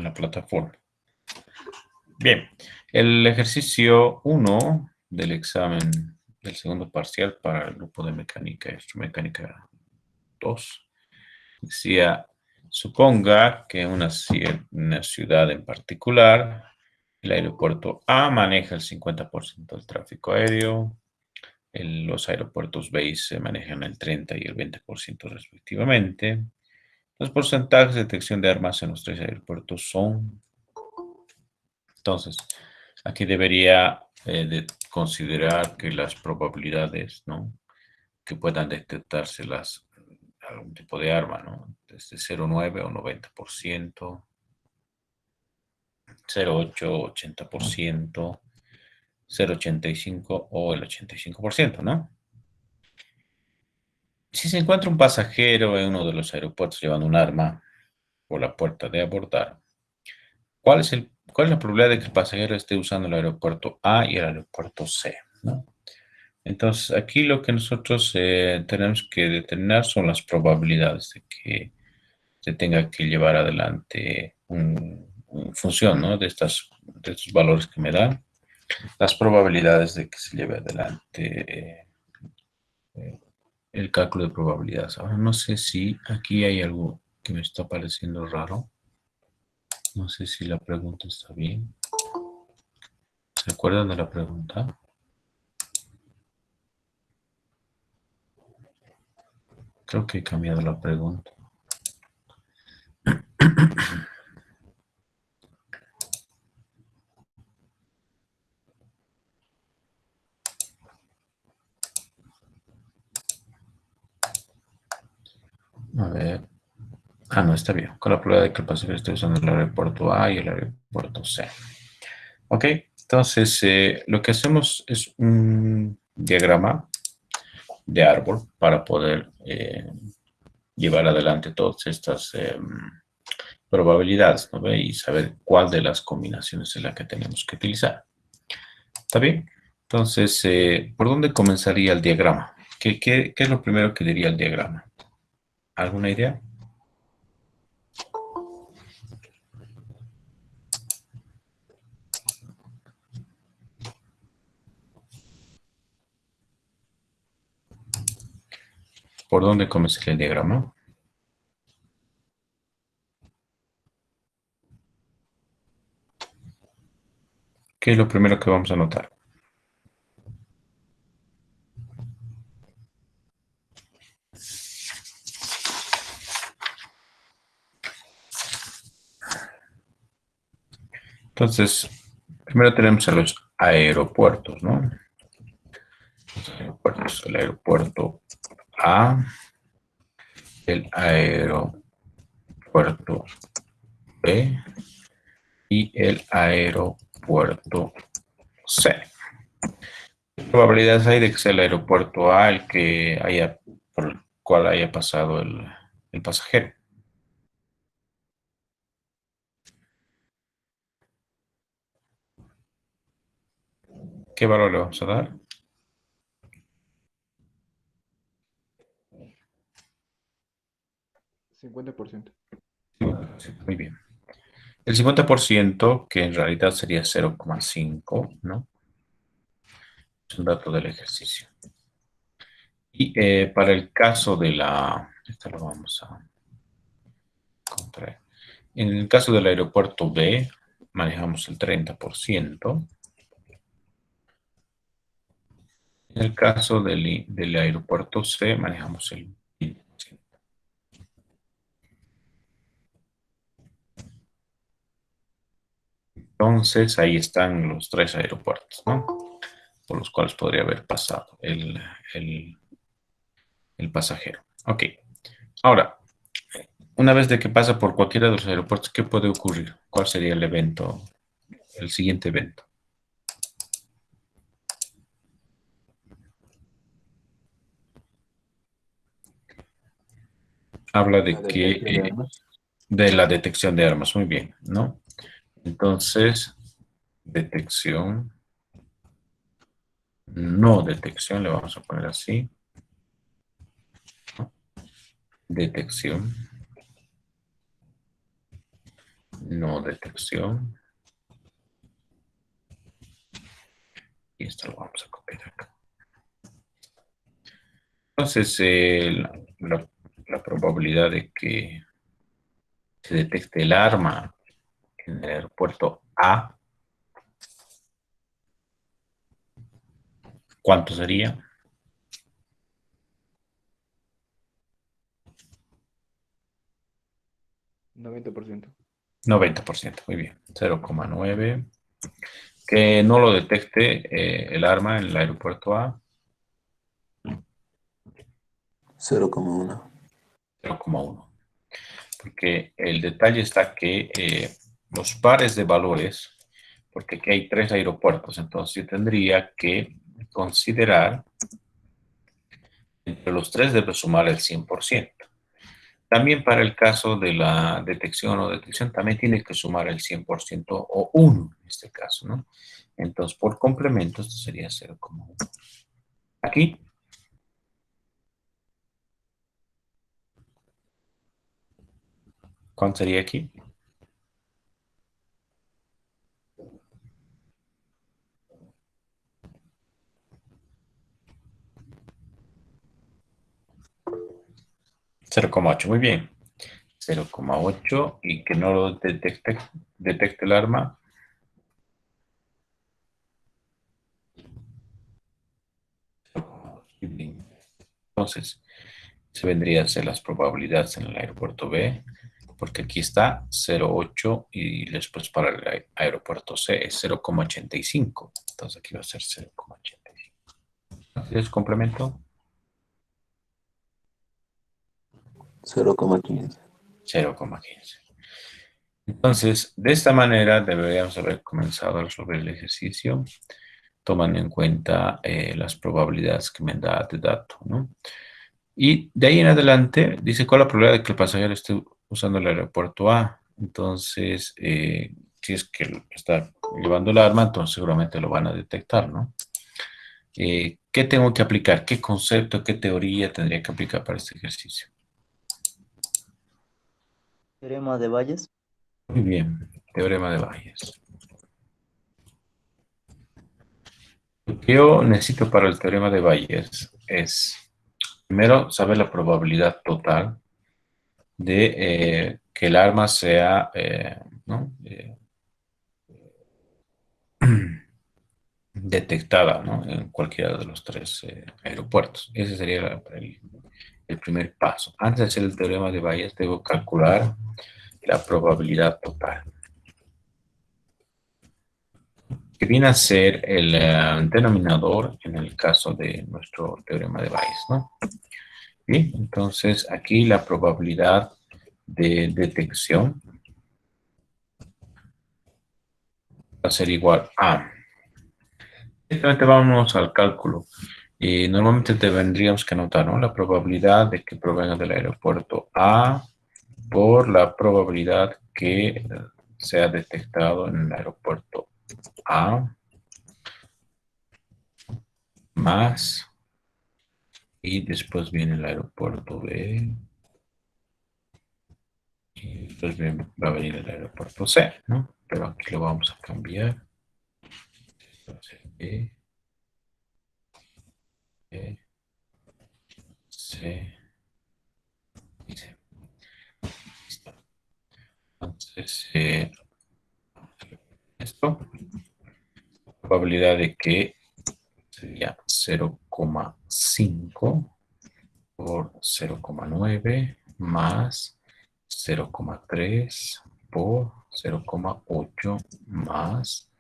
en la plataforma. Bien, el ejercicio 1 del examen del segundo parcial para el grupo de mecánica y electromecánica 2 decía, suponga que una ciudad en particular, el aeropuerto A maneja el 50% del tráfico aéreo, los aeropuertos B y C manejan el 30 y el 20% respectivamente. Los porcentajes de detección de armas en los tres aeropuertos son... Entonces, aquí debería de considerar que las probabilidades, ¿no?, que puedan detectarse algún tipo de arma, ¿no?, desde 0,9 o 90%, 0,8, 80%, 0,85 o el 85%, ¿no? Si se encuentra un pasajero en uno de los aeropuertos llevando un arma por la puerta de abordar, ¿cuál es la probabilidad de que el pasajero esté usando el aeropuerto A y el aeropuerto C, ¿no? Entonces, aquí lo que nosotros tenemos que determinar son las probabilidades de que se tenga que llevar adelante una función, ¿no?, de estos valores que me dan, las probabilidades de que se lleve adelante eh, el cálculo de probabilidades. Ahora, no sé si aquí hay algo que me está pareciendo raro. No sé si la pregunta está bien. ¿Se acuerdan de la pregunta? Creo que he cambiado la pregunta. A ver. Ah, no, está bien. Con la probabilidad de que el pasajero esté usando el aeropuerto A y el aeropuerto C. Ok, entonces lo que hacemos es un diagrama de árbol para poder llevar adelante todas estas probabilidades, ¿no ve? Y saber cuál de las combinaciones es la que tenemos que utilizar. ¿Está bien? Entonces, ¿por dónde comenzaría el diagrama? ¿Qué es lo primero que diría el diagrama? ¿Alguna idea? ¿Por dónde comenzaría el diagrama? ¿Qué es lo primero que vamos a notar? Entonces, primero tenemos a los aeropuertos, ¿no? Los aeropuertos, el aeropuerto A, el aeropuerto B y el aeropuerto C. ¿Qué probabilidades hay de que sea el aeropuerto A el que haya, por el cual haya pasado el pasajero? ¿Qué valor le vamos a dar? 50%. Muy bien. El 50%, que en realidad sería 0,5, ¿no? Es un dato del ejercicio. Y para el caso de esta lo vamos a contraer. En el caso del aeropuerto B, manejamos el 30%. En el caso del aeropuerto C, manejamos el 20%. Entonces, ahí están los tres aeropuertos, ¿no?, por los cuales podría haber pasado el pasajero. Ok. Ahora, una vez de que pasa por cualquiera de los aeropuertos, ¿qué puede ocurrir? ¿Cuál sería el evento, el siguiente evento? Habla La de que detección de armas. de la detección de armas, muy bien, ¿no? Entonces, detección, no detección, le vamos a poner así, ¿no? Detección no detección. Y esto lo vamos a copiar acá. Entonces, la probabilidad de que se detecte el arma en el aeropuerto A, ¿cuánto sería? 90%. 90%, muy bien. 0,9. Que no lo detecte el arma en el aeropuerto A, 0,1. 0,1. Porque el detalle está que los pares de valores, porque aquí hay 3 aeropuertos, entonces yo tendría que considerar entre los 3 debe sumar el 100%. También para el caso de la detección o detección, también tiene que sumar el 100% o 1 en este caso, ¿no? Entonces, por complemento, esto sería 0,1. Aquí, ¿cuánto sería aquí? 0,8, muy bien. 0,8 y que no lo detecte el arma. Entonces, se vendría a ser las probabilidades en el aeropuerto B, porque aquí está 0,8 y después para el aeropuerto C es 0,85. Entonces aquí va a ser 0,85. ¿Es complemento? 0,15. 0,15. Entonces, de esta manera deberíamos haber comenzado a resolver el ejercicio, tomando en cuenta las probabilidades que me da de dato, ¿no? Y de ahí en adelante dice cuál es la probabilidad de que el pasajero esté usando el aeropuerto A. Entonces, si es que está llevando el arma, entonces seguramente lo van a detectar, ¿no? ¿Qué tengo que aplicar? ¿Qué concepto, qué teoría tendría que aplicar para este ejercicio? Teorema de Bayes. Muy bien, teorema de Bayes. Lo que yo necesito para el teorema de Bayes es, primero, saber la probabilidad total de que el arma sea, ¿no? Detectada, ¿no? En cualquiera de los 3 aeropuertos. Ese sería el primer paso. Antes de hacer el teorema de Bayes, debo calcular la probabilidad total, que viene a ser el denominador en el caso de nuestro teorema de Bayes, ¿no? Bien, entonces aquí la probabilidad de detección va a ser igual a. Directamente vamos al cálculo. Y normalmente tendríamos que anotar, ¿no? La probabilidad de que provenga del aeropuerto A por la probabilidad que sea detectado en el aeropuerto A más, y después viene el aeropuerto B, y después va a venir el aeropuerto C, ¿no? Pero aquí lo vamos a cambiar. Entonces, B, C, y C. Listo. Entonces, esto, probabilidad de que sería 0,5 por 0,9 más 0,3 por 0,8 más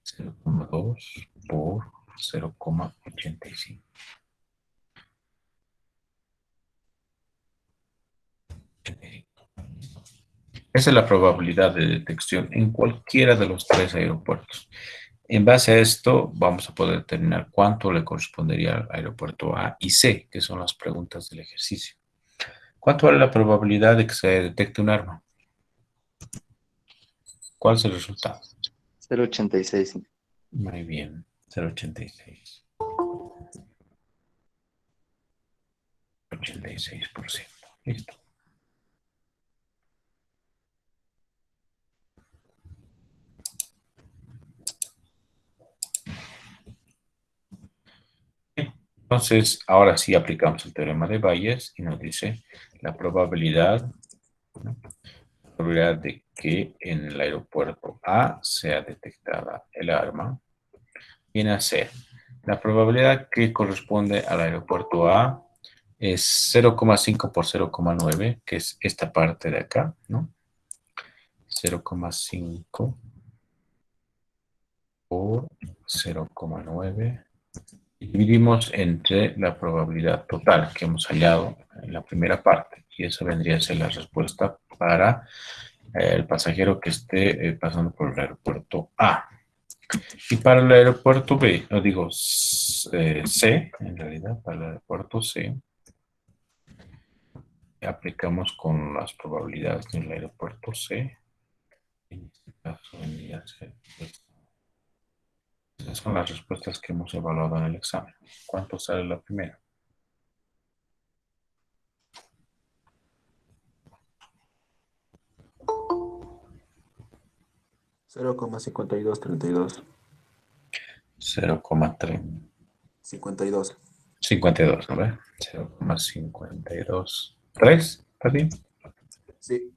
0,2 por 0,85. Esa es la probabilidad de detección en cualquiera de los 3 aeropuertos. En base a esto, vamos a poder determinar cuánto le correspondería al aeropuerto A y C, que son las preguntas del ejercicio. ¿Cuánto vale la probabilidad de que se detecte un arma? ¿Cuál es el resultado? 0,86. Muy bien, 0,86. 86%. Listo. Entonces, ahora sí aplicamos el teorema de Bayes y nos dice la probabilidad, ¿no? La probabilidad de que en el aeropuerto A sea detectada el arma viene a ser la probabilidad que corresponde al aeropuerto A es 0,5 por 0,9, que es esta parte de acá, ¿no? 0,5 por 0,9. Y dividimos entre la probabilidad total que hemos hallado en la primera parte. Y eso vendría a ser la respuesta para el pasajero que esté pasando por el aeropuerto A. Y para el aeropuerto B, no digo C, en realidad, para el aeropuerto C, aplicamos con las probabilidades del aeropuerto C. En este caso vendría a ser esas son las respuestas que hemos evaluado en el examen. ¿Cuánto sale la primera? 0,5232. 0,3. 52. 52, ¿no ve? 0,52. ¿3? ¿Está bien? Sí.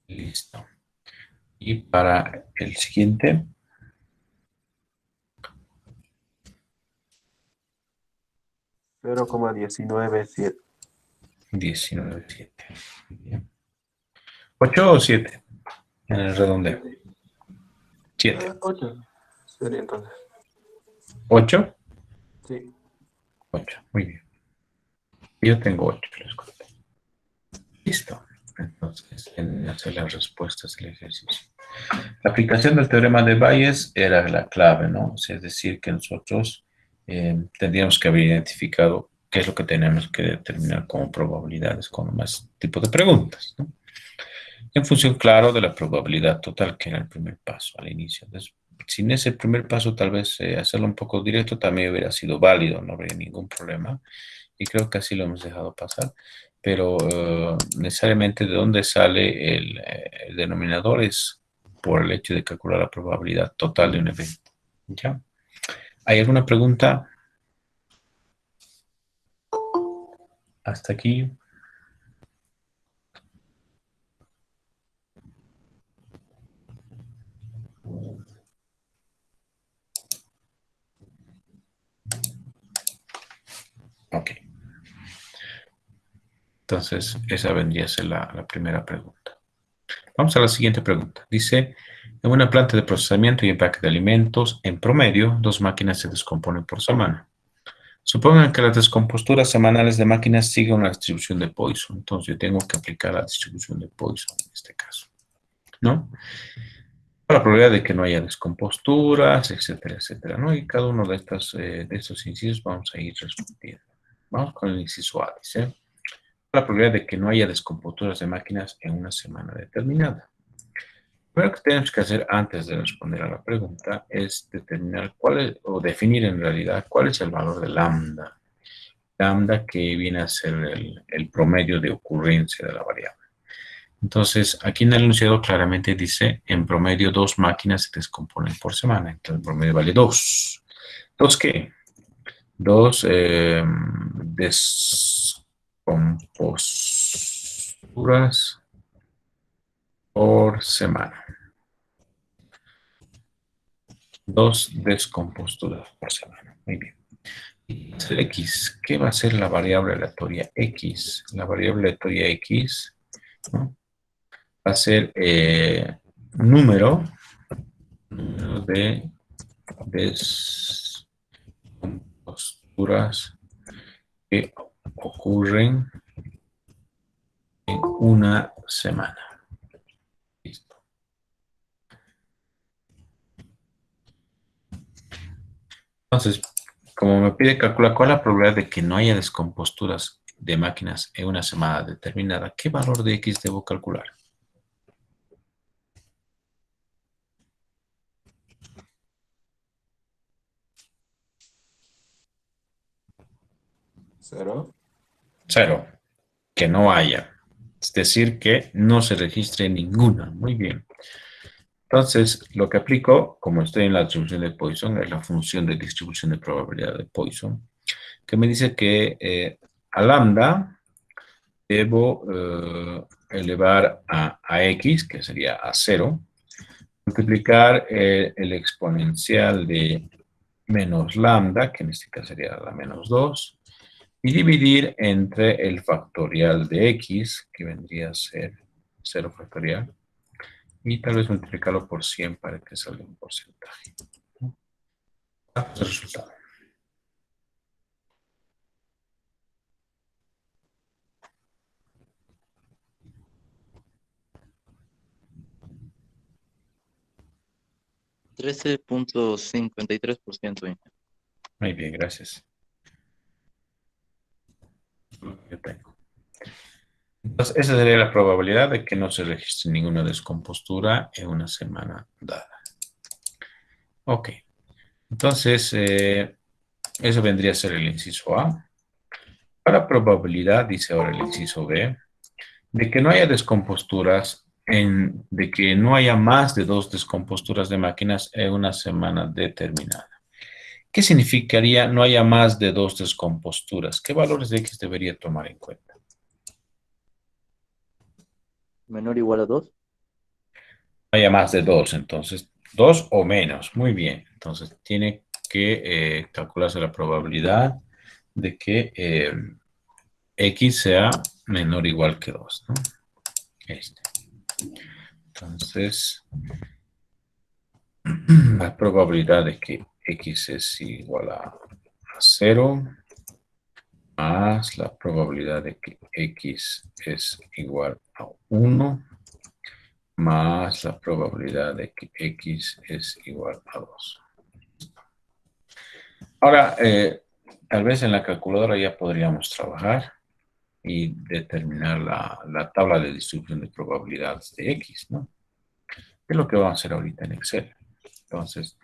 Listo. Y para el siguiente, 0,197. 19,7. Bien. ¿8 o 7? En el redondeo. 7. 8. Sería entonces. ¿8? Sí. 8. Muy bien. Yo tengo 8, les conté. Listo. Entonces, en hacer las respuestas del ejercicio. La aplicación del teorema de Bayes era la clave, ¿no? O sea, es decir, que nosotros tendríamos que haber identificado qué es lo que tenemos que determinar como probabilidades con más tipo de preguntas, ¿no? En función, claro, de la probabilidad total, que era el primer paso al inicio. Entonces, sin ese primer paso, tal vez hacerlo un poco directo también hubiera sido válido, no habría ningún problema. Y creo que así lo hemos dejado pasar. Pero necesariamente de dónde sale el denominador es por el hecho de calcular la probabilidad total de un evento. ¿Ya? ¿Hay alguna pregunta? Hasta aquí. Ok. Entonces, esa vendría a ser la primera pregunta. Vamos a la siguiente pregunta. Dice, en una planta de procesamiento y empaque de alimentos, en promedio, 2 máquinas se descomponen por semana. Supongan que las descomposturas semanales de máquinas siguen una distribución de Poisson. Entonces, yo tengo que aplicar la distribución de Poisson en este caso, ¿no? La probabilidad de que no haya descomposturas, etcétera, etcétera, ¿no? Y cada uno de estos incisos vamos a ir respondiendo. Vamos con el inciso A, dice, la probabilidad de que no haya descomposturas de máquinas en una semana determinada. Lo primero que tenemos que hacer antes de responder a la pregunta es determinar cuál es, o definir en realidad cuál es el valor de lambda. Lambda que viene a ser el promedio de ocurrencia de la variable. Entonces, aquí en el enunciado claramente dice, en promedio 2 máquinas se descomponen por semana. Entonces, el promedio vale 2. ¿2 qué? 2 descomposturas por semana. 2 descomposturas por semana. Muy bien. Y el X, ¿qué va a ser la variable aleatoria X? La variable aleatoria X, ¿no? Va a ser número de descomposturas que ocurren en una semana. Listo. Entonces, como me pide calcular cuál es la probabilidad de que no haya descomposturas de máquinas en una semana determinada, ¿qué valor de X debo calcular? ¿Cero? 0. Que no haya. Es decir, que no se registre ninguna. Muy bien. Entonces, lo que aplico, como estoy en la distribución de Poisson, es la función de distribución de probabilidad de Poisson, que me dice que a lambda debo elevar a x, que sería a 0, multiplicar el exponencial de menos lambda, que en este caso sería la menos 2, y dividir entre el factorial de x, que vendría a ser 0 factorial, y tal vez multiplicarlo por 100 para que salga un porcentaje. El resultado. Trece punto cincuenta y tres por ciento. Muy bien, gracias. Yo tengo. Entonces, esa sería la probabilidad de que no se registre ninguna descompostura en una semana dada. Ok. Entonces, eso vendría a ser el inciso A. Para probabilidad, dice ahora el inciso B, de que no haya descomposturas, de que no haya más de 2 descomposturas de máquinas en una semana determinada. ¿Qué significaría no haya más de 2 descomposturas? ¿Qué valores de X debería tomar en cuenta? Menor o igual a 2. No haya más de 2, entonces 2 o menos. Muy bien. Entonces tiene que calcularse la probabilidad de que X sea menor o igual que 2, ¿no? Entonces, la probabilidad de que X es igual a 0 más la probabilidad de que X es igual a 1 más la probabilidad de que X es igual a 2. Ahora, tal vez en la calculadora ya podríamos trabajar y determinar la tabla de distribución de probabilidades de X, ¿no? Es lo que vamos a hacer ahorita en Excel. Entonces,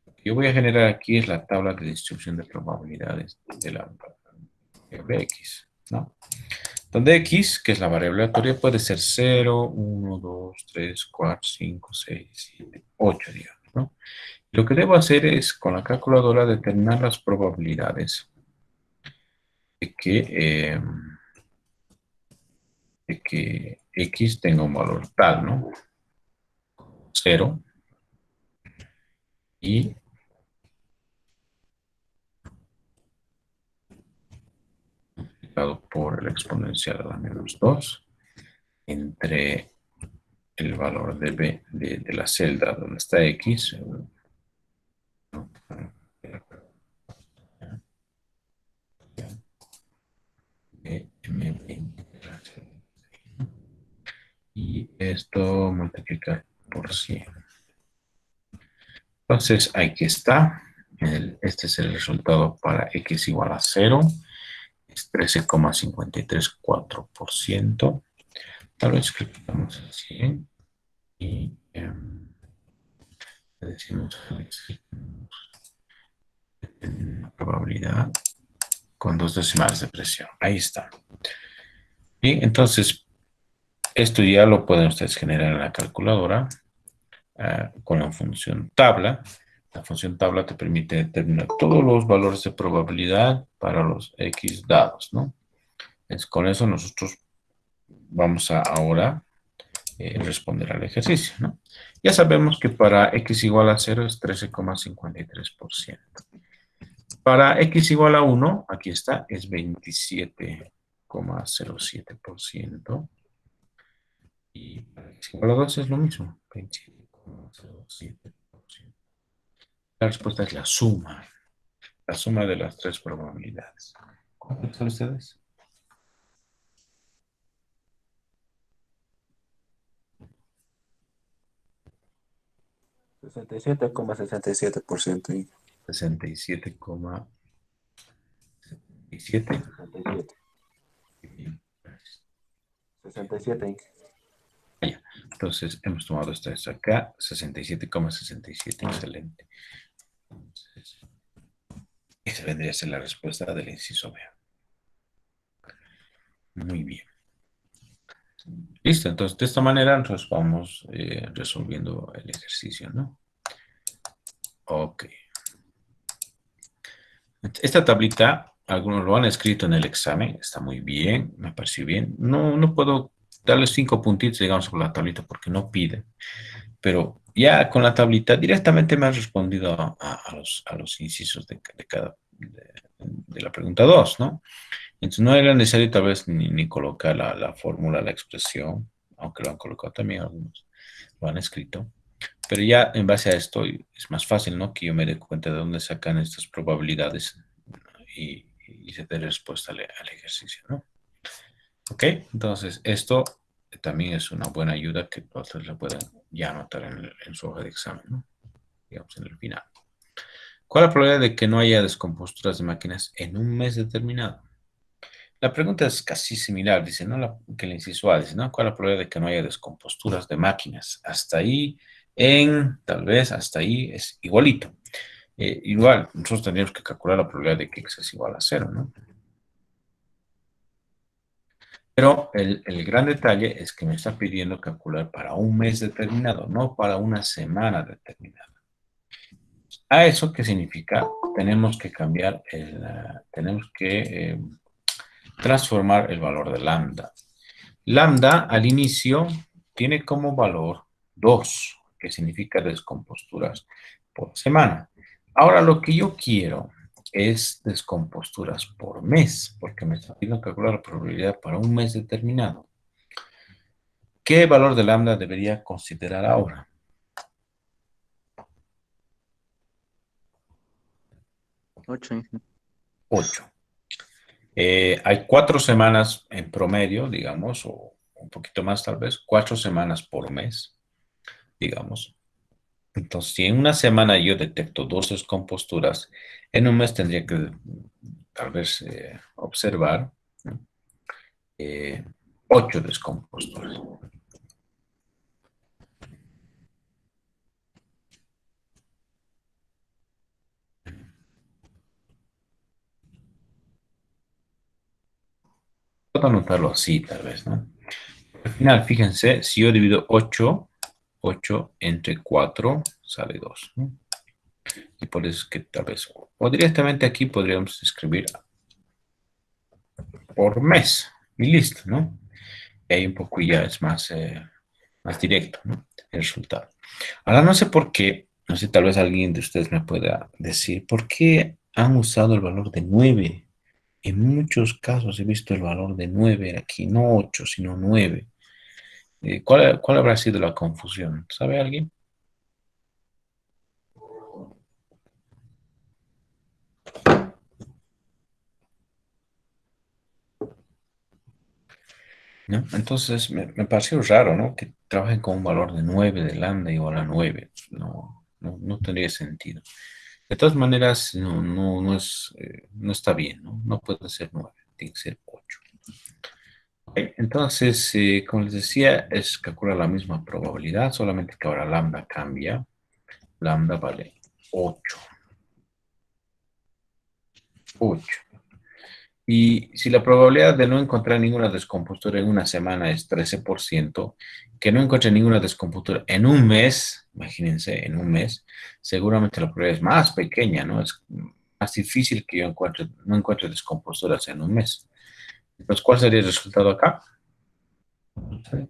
lo que yo voy a generar aquí es la tabla de distribución de probabilidades de la variable X, ¿no? Donde X, que es la variable aleatoria, puede ser 0, 1, 2, 3, 4, 5, 6, 7, 8, digamos, ¿no? Lo que debo hacer es, con la calculadora, determinar las probabilidades de que X tenga un valor tal, ¿no? 0 y multiplicado por el exponencial a la menos 2 entre el valor de B de la celda donde está X, ¿no? Y esto multiplica por 100. Entonces, aquí está. Este es el resultado para X igual a 0. Es 13,534%. Tal vez clicamos así. Y le decimos la probabilidad con 2 decimales de presión. Ahí está. Bien, entonces, esto ya lo pueden ustedes generar en la calculadora con la función tabla. La función tabla te permite determinar todos los valores de probabilidad para los X dados, ¿no? Con eso nosotros vamos a ahora responder al ejercicio, ¿no? Ya sabemos que para X igual a 0 es 13,53%. Para X igual a 1, aquí está, es 27,07%. Y para X igual a 2 es lo mismo, 27,07%. La respuesta es la suma de las tres probabilidades. ¿Cuánto son ustedes? 67,67%. 67,67. 67. Entonces, hemos tomado esta acá, 67,67. Excelente. Entonces, esa vendría a ser la respuesta del inciso B. Muy bien. Listo, entonces de esta manera nosotros vamos resolviendo el ejercicio, ¿no? Ok. Esta tablita, algunos lo han escrito en el examen, está muy bien, me pareció bien. No puedo darles 5 puntitos, digamos, por la tablita porque no pide. Pero ya con la tablita directamente me han respondido a los incisos de la pregunta 2, ¿no? Entonces no era necesario tal vez ni colocar la fórmula, la expresión, aunque lo han colocado también algunos, lo han escrito. Pero ya en base a esto es más fácil, ¿no? Que yo me dé cuenta de dónde sacan estas probabilidades y se dé respuesta al ejercicio, ¿no? Ok, entonces esto también es una buena ayuda que ustedes lo pueden ya anotar en su hoja de examen, ¿no? Digamos en el final. ¿Cuál es la probabilidad de que no haya descomposturas de máquinas en un mes determinado? La pregunta es casi similar, dice, ¿no? Que el inciso A dice, ¿no? ¿Cuál es la probabilidad de que no haya descomposturas de máquinas? Hasta ahí, tal vez, hasta ahí es igualito. Igual, nosotros tendríamos que calcular la probabilidad de que X es igual a 0, ¿no? Pero el gran detalle es que me está pidiendo calcular para un mes determinado, no para una semana determinada. ¿A eso qué significa? Tenemos que cambiar tenemos que transformar el valor de lambda. Lambda al inicio tiene como valor 2, que significa descomposturas por semana. Ahora lo que yo quiero es descomposturas por mes, porque me está pidiendo calcular la probabilidad para un mes determinado. ¿Qué valor de lambda debería considerar ahora? 8. 8. Hay 4 semanas en promedio, digamos, o un poquito más tal vez, 4 semanas por mes, digamos. Entonces, si en una semana yo detecto 2 descomposturas, en un mes tendría que tal vez observar, ¿no? 8 descomposturas. Puedo anotarlo así, tal vez, ¿no? Al final, fíjense, si yo divido 8 entre 4 sale 2, ¿no? Y por eso es que tal vez, o directamente aquí podríamos escribir por mes y listo, ¿no? Y ahí un poco ya es más directo, ¿no? El resultado. Ahora no sé por qué, no sé, tal vez alguien de ustedes me pueda decir, ¿por qué han usado el valor de 9? En muchos casos he visto el valor de 9 aquí, no 8 sino 9. ¿Cuál habrá sido la confusión? ¿Sabe alguien? ¿No? Entonces me pareció raro, ¿no? Que trabajen con un valor de 9 de lambda igual a 9. No tendría sentido. De todas maneras, no está bien, ¿no? No puede ser 9, tiene que ser 8. Ok, entonces, como les decía, es calcular la misma probabilidad, solamente que ahora lambda cambia. Lambda vale 8. 8. Y si la probabilidad de no encontrar ninguna descompostura en una semana es 13%, que no encuentre ninguna descompostura en un mes, imagínense, en un mes, seguramente la probabilidad es más pequeña, ¿no? Es más difícil que yo no encuentre descomposturas en un mes. Entonces, ¿cuál sería el resultado acá? Sí.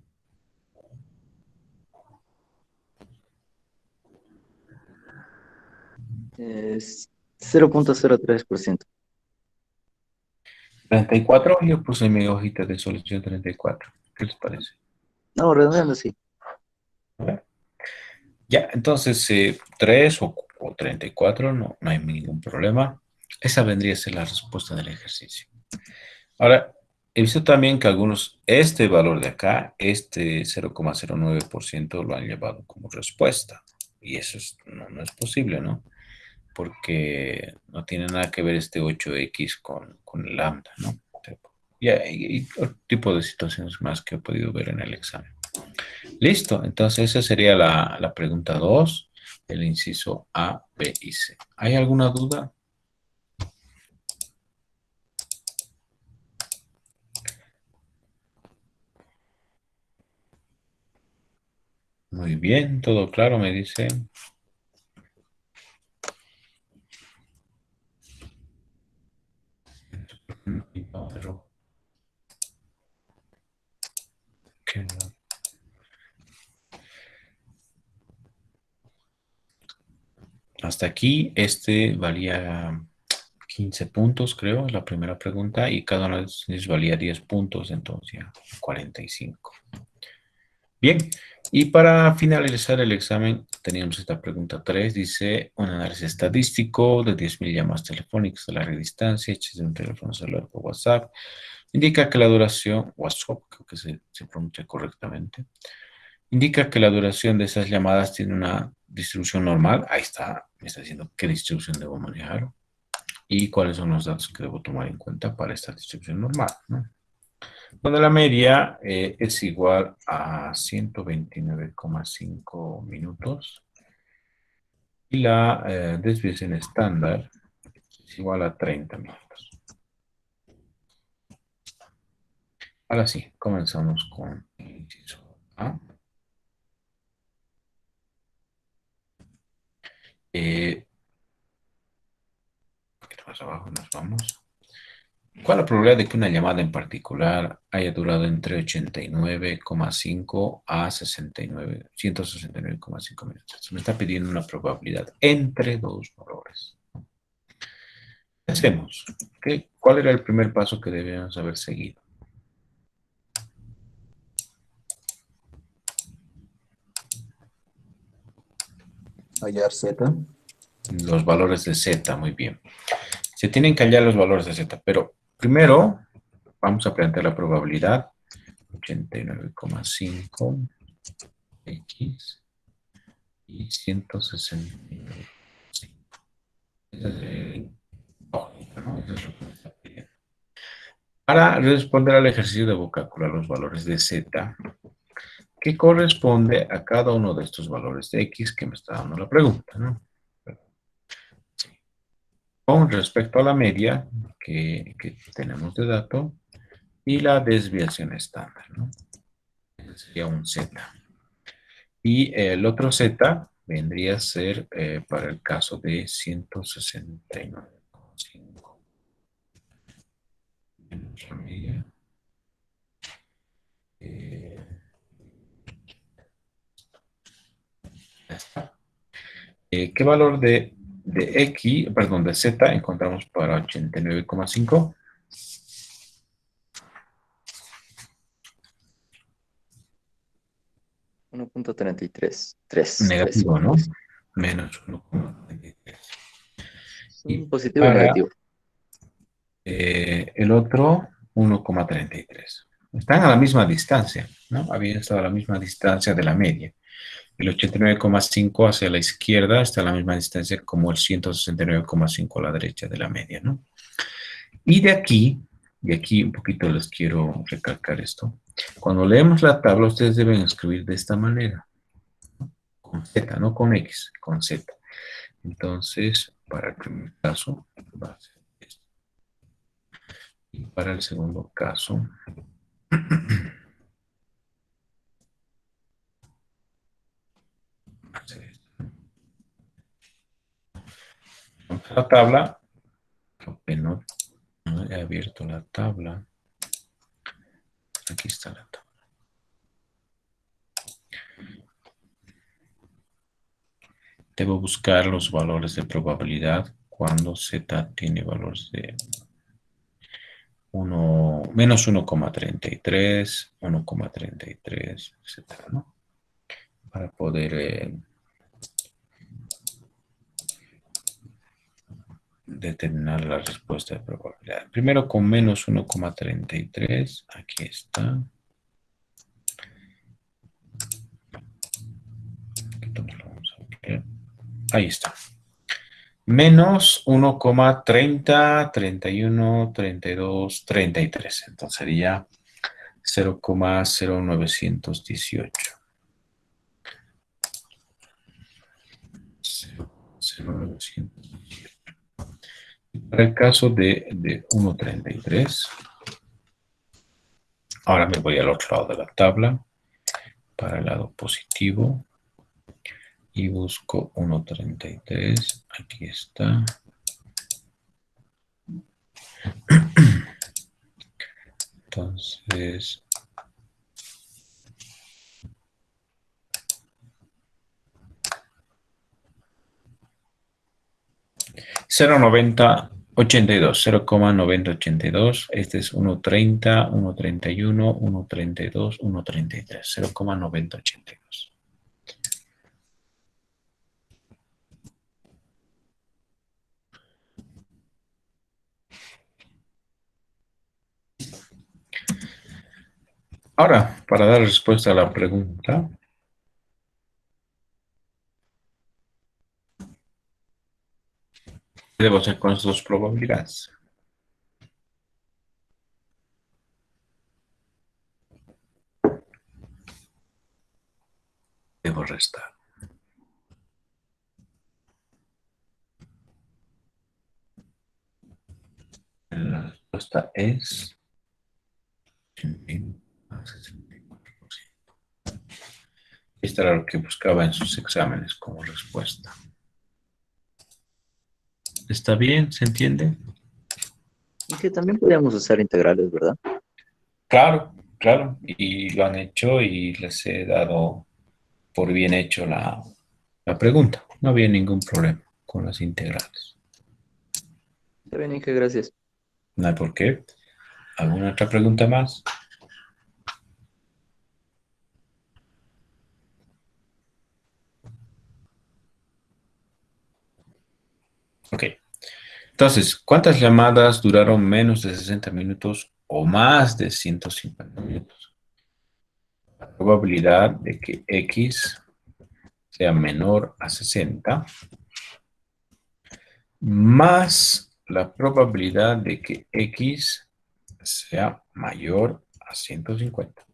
Es 0.03%. 34, yo puse en mi hojita de solución 34. ¿Qué les parece? No, redondeando sí. A ver. Ya, entonces 3 o 34, no hay ningún problema. Esa vendría a ser la respuesta del ejercicio. Ahora, he visto también que algunos, este valor de acá, este 0,09% lo han llevado como respuesta. Y eso no es posible, ¿no? Porque no tiene nada que ver este 8x con el lambda, ¿no? Y otro tipo de situaciones más que he podido ver en el examen. Listo, entonces esa sería la pregunta 2, el inciso A, B y C. ¿Hay alguna duda? Muy bien, todo claro, me dice. Pero, ¿qué? Hasta aquí, este valía 15 puntos, creo, es la primera pregunta, y cada uno de ellos valía 10 puntos, entonces ya 45. Bien, y para finalizar el examen, teníamos esta pregunta 3, dice, un análisis estadístico de 10.000 llamadas telefónicas a larga distancia hechas de un teléfono celular por WhatsApp, indica que la duración, WhatsApp, creo que se pronuncia correctamente, indica que la duración de esas llamadas tiene una distribución normal. Ahí está, me está diciendo qué distribución debo manejar y cuáles son los datos que debo tomar en cuenta para esta distribución normal, ¿no? Donde la media es igual a 129,5 minutos y la desviación estándar es igual a 30 minutos. Ahora sí, comenzamos con el inciso A. Un poquito más abajo nos vamos. ¿Cuál es la probabilidad de que una llamada en particular haya durado entre 89,5 a 169,5 minutos? Me está pidiendo una probabilidad entre dos valores. ¿Qué hacemos? ¿Cuál era el primer paso que debíamos haber seguido? Hallar Z. Los valores de Z, muy bien. Se tienen que hallar los valores de Z, pero primero vamos a plantear la probabilidad. 89,5 X y 169. Para responder al ejercicio de calcular los valores de Z, que corresponde a cada uno de estos valores de X que me está dando la pregunta, ¿no? Con respecto a la media que tenemos de dato y la desviación estándar, ¿no? Ese sería un Z. Y el otro Z vendría a ser para el caso de 169,5. La media. Ya está. ¿Qué valor de X, perdón, de Z encontramos para 89,5? 1.33. 3. Negativo, ¿no? Menos 1,93. Y Positivo y para negativo. el otro, 1,33. Están a la misma distancia, ¿no? Habían estado a la misma distancia de la media. El 89,5 hacia la izquierda está a la misma distancia como el 169,5 a la derecha de la media, ¿no? Y de aquí un poquito les quiero recalcar esto. Cuando leemos la tabla, ustedes deben escribir de esta manera. Con Z, no con X, con Z. Entonces, para el primer caso, va a ser esto. Y para el segundo caso, va a ser esto. Vamos a la tabla. No he abierto la tabla. Aquí está la tabla. Debo buscar los valores de probabilidad cuando Z tiene valores de menos 1,33, 1,33, etcétera, ¿no? Para poder determinar la respuesta de probabilidad. Primero con menos 1,33, aquí está. Ahí está. Menos 1,30, 31, 32, 33. Entonces sería 0,0918. 0,0918. Para el caso de 1,33, ahora me voy al otro lado de la tabla para el lado positivo y busco 1.33. Aquí está. Entonces, 0.9082, 0.9082. Este es 1.30, 1.31, 1.32, 1.33, 0.9082. Ahora, para dar respuesta a la pregunta, ¿qué debo hacer con estas dos probabilidades? Debo restar. La respuesta es 64%. Esto era lo que buscaba en sus exámenes como respuesta. ¿Está bien? ¿Se entiende? Y que también podríamos usar integrales, ¿verdad? Claro, claro. Y lo han hecho y les he dado por bien hecho la pregunta. No había ningún problema con las integrales. Está bien, Inge, gracias. No hay por qué. ¿Alguna otra pregunta más? Ok. Entonces, ¿cuántas llamadas duraron menos de 60 minutos o más de 150 minutos? La probabilidad de que X sea menor a 60 más la probabilidad de que X sea mayor a 150.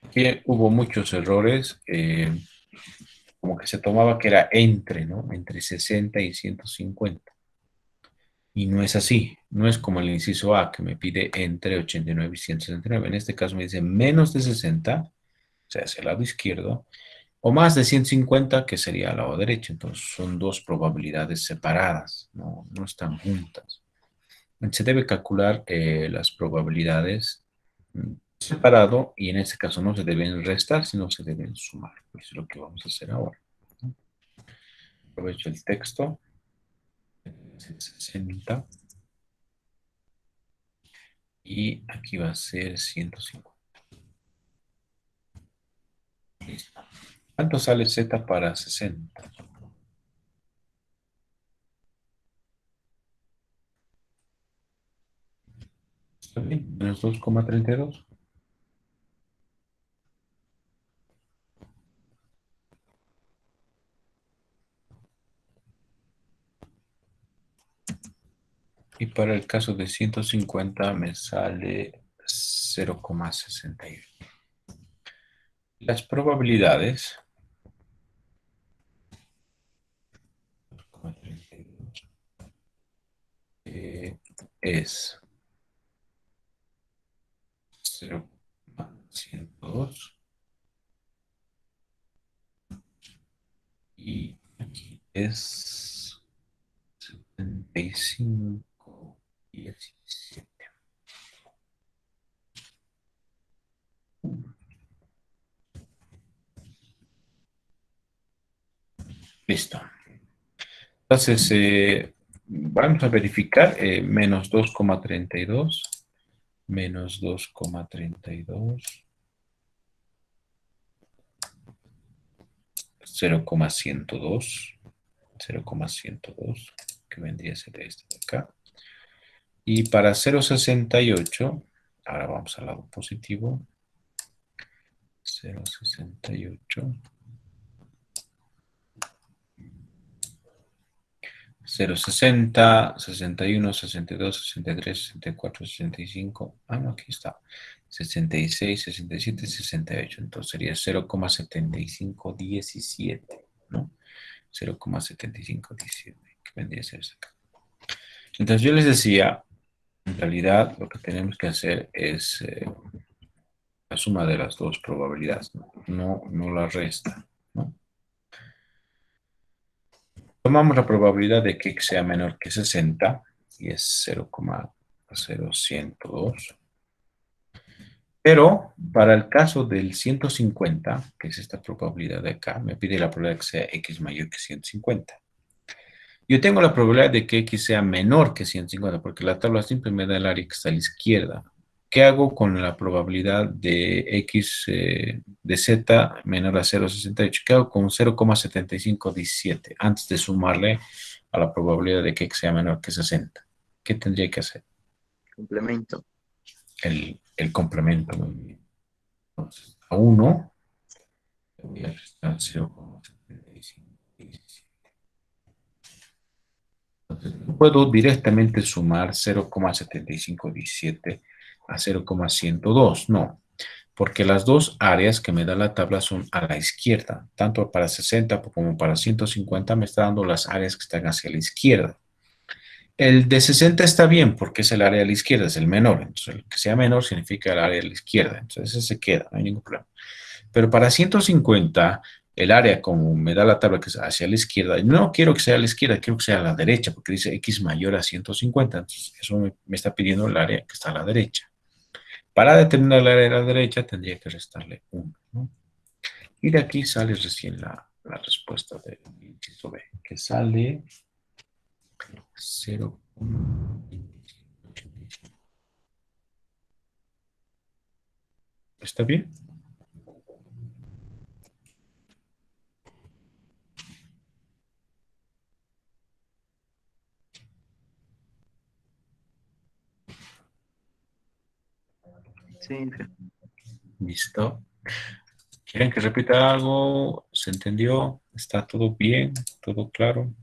Aquí hubo muchos errores, como que se tomaba que era entre, ¿no? Entre 60 y 150. Y no es así, no es como el inciso A que me pide entre 89 y 169. En este caso me dice menos de 60, o sea, hacia el lado izquierdo, o más de 150, que sería al lado derecho. Entonces son dos probabilidades separadas, no están juntas. Se debe calcular las probabilidades separado y en este caso no se deben restar, sino se deben sumar. Eso es lo que vamos a hacer ahora. Aprovecho el texto. 60 y aquí va a ser 150. Listo. ¿Cuánto sale Z para 60? ¿Está bien? Menos 2,32. Y para el caso de 150 me sale 0,61. Las probabilidades es 0,102 y aquí es 75,17. Listo. Entonces, vamos a verificar menos 2,32, menos 2,32, 0,102, 0,102, que vendría a ser este de acá. Y para 0,68, ahora vamos al lado positivo, 0,68. 0,60, 61, 62, 63, 64, 65. Ah, no, aquí está. 66, 67, 68. Entonces sería 0,7517, ¿no? 0,7517, que vendría a ser eso acá. Entonces yo les decía, en realidad lo que tenemos que hacer es la suma de las dos probabilidades, no la resta, ¿no? Tomamos la probabilidad de que x sea menor que 60 y es 0,0102. Pero para el caso del 150, que es esta probabilidad de acá, me pide la probabilidad de que sea x mayor que 150. Yo tengo la probabilidad de que x sea menor que 150, porque la tabla siempre me da el área que está a la izquierda. ¿Qué hago con la probabilidad de x de z menor a 0,68? ¿Qué hago con 0,7517 antes de sumarle a la probabilidad de que x sea menor que 60? ¿Qué tendría que hacer? Complemento. El complemento. Muy bien. Entonces, a 1 le voy a restar 0,7517. Entonces, puedo directamente sumar 0,7517 a 0,102. No, porque las dos áreas que me da la tabla son a la izquierda. Tanto para 60 como para 150 me está dando las áreas que están hacia la izquierda. El de 60 está bien porque es el área de la izquierda, es el menor. Entonces, el que sea menor significa el área de la izquierda. Entonces, ese se queda, no hay ningún problema. Pero para 150, el área como me da la tabla que es hacia la izquierda, no quiero que sea a la izquierda, quiero que sea a la derecha, porque dice x mayor a 150. Entonces, eso me está pidiendo el área que está a la derecha. Para determinar el área de la derecha, tendría que restarle 1, ¿no? Y de aquí sale recién la respuesta del inciso B, que sale 0. ¿Está bien? Sí, Listo. ¿Quieren que repita algo? ¿Se entendió? ¿Está todo bien? ¿Todo claro?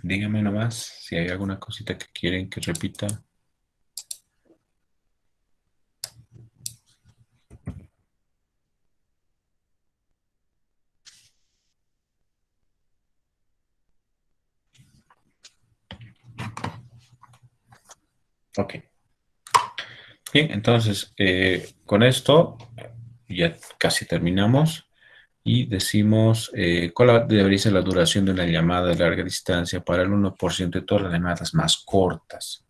Díganme nomás si hay alguna cosita que quieren que repita. Ok. Bien, entonces con esto ya casi terminamos y decimos cuál debería ser la duración de una llamada de larga distancia para el 1% de todas las llamadas más cortas.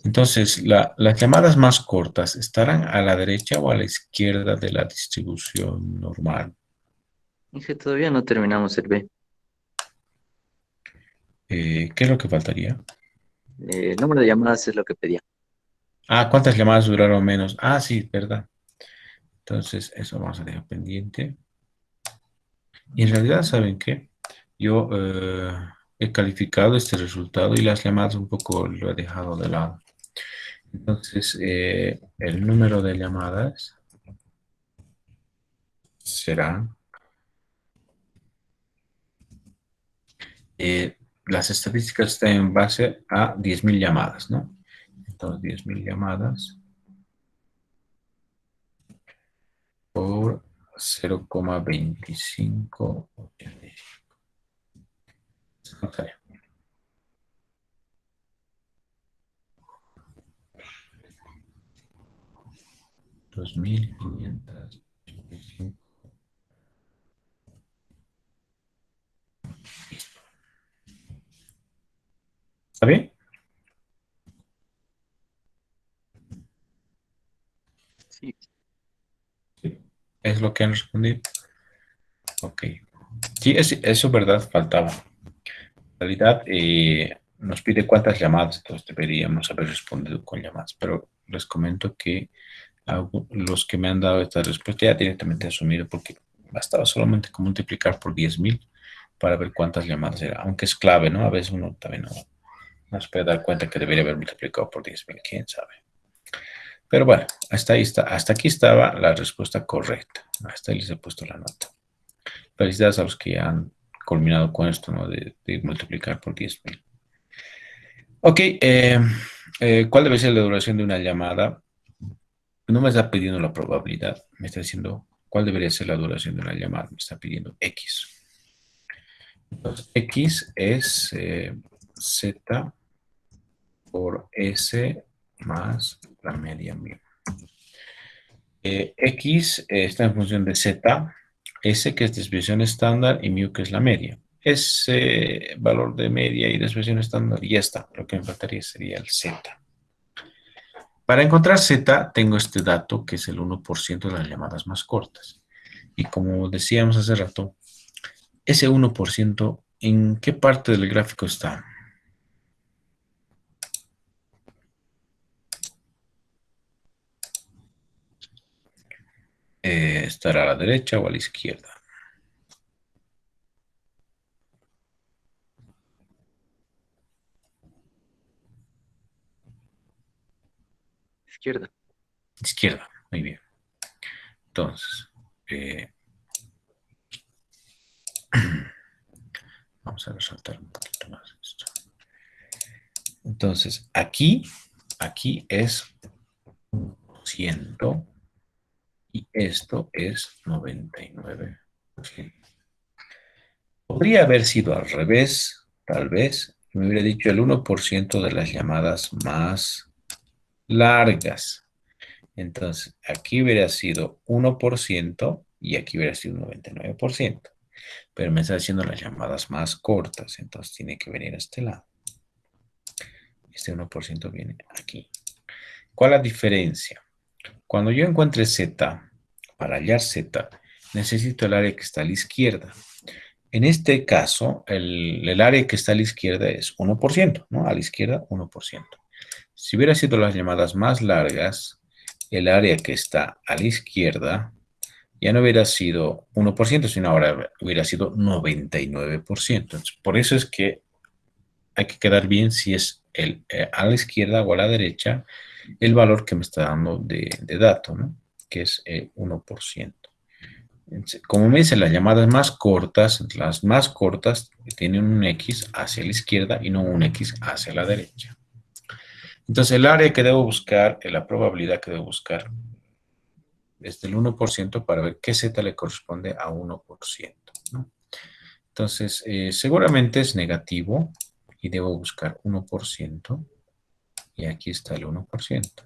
Entonces, las llamadas más cortas estarán a la derecha o a la izquierda de la distribución normal. dije, todavía no terminamos el B. ¿Qué es lo que faltaría? El número de llamadas es lo que pedía. Ah, ¿cuántas llamadas duraron menos? Ah, sí, verdad. Entonces, eso vamos a dejar pendiente. Y en realidad, ¿saben qué? Yo he calificado este resultado y las llamadas un poco lo he dejado de lado. Entonces, el número de llamadas será, las estadísticas están en base a 10.000 llamadas, ¿no? Entonces, 10.000 llamadas por 0,2585. 2.585. ¿Está bien? Sí, Sí. Es lo que han respondido. Ok. Sí, eso es verdad, faltaba. En realidad, nos pide cuántas llamadas, entonces deberíamos haber respondido con llamadas, pero les comento que los que me han dado esta respuesta ya directamente asumido porque bastaba solamente con multiplicar por 10.000 para ver cuántas llamadas era, aunque es clave, ¿no? A veces uno también no se puede dar cuenta que debería haber multiplicado por 10.000, quién sabe. Pero bueno, hasta ahí está, hasta aquí estaba la respuesta correcta. Hasta ahí les he puesto la nota. Felicidades a los que han culminado con esto, ¿no? De multiplicar por 10.000. Ok, ¿cuál debe ser la duración de una llamada? No me está pidiendo la probabilidad, me está diciendo cuál debería ser la duración de una llamada, me está pidiendo X. Entonces, X es Z por S más la media mu. X está en función de Z, S que es desviación estándar y mu que es la media. Ese valor de media y desviación estándar y ya está. Lo que me faltaría sería el Z. Para encontrar Z tengo este dato que es el 1% de las llamadas más cortas. Y como decíamos hace rato, ese 1%, ¿en qué parte del gráfico está? ¿Estará a la derecha o a la izquierda? Izquierda. Izquierda, muy bien. Entonces, vamos a resaltar un poquito más esto. Entonces, aquí es 100% y esto es 99%. Podría haber sido al revés, tal vez. Me hubiera dicho el 1% de las llamadas más largas. Entonces, aquí hubiera sido 1% y aquí hubiera sido 99%. Pero me está haciendo las llamadas más cortas, entonces tiene que venir a este lado. Este 1% viene aquí. ¿Cuál es la diferencia? Cuando yo encuentre Z, para hallar Z, necesito el área que está a la izquierda. En este caso, el área que está a la izquierda es 1%, ¿no? A la izquierda, 1%. Si hubiera sido las llamadas más largas, el área que está a la izquierda ya no hubiera sido 1%, sino ahora hubiera sido 99%. Entonces, por eso es que hay que quedar bien si es a la izquierda o a la derecha el valor que me está dando de dato, ¿no? Que es 1%. Como me dicen las llamadas más cortas, tienen un X hacia la izquierda y no un X hacia la derecha. Entonces el área que debo buscar, la probabilidad que debo buscar es del 1% para ver qué Z le corresponde a 1%, ¿no? Entonces, seguramente es negativo y debo buscar 1% y aquí está el 1%.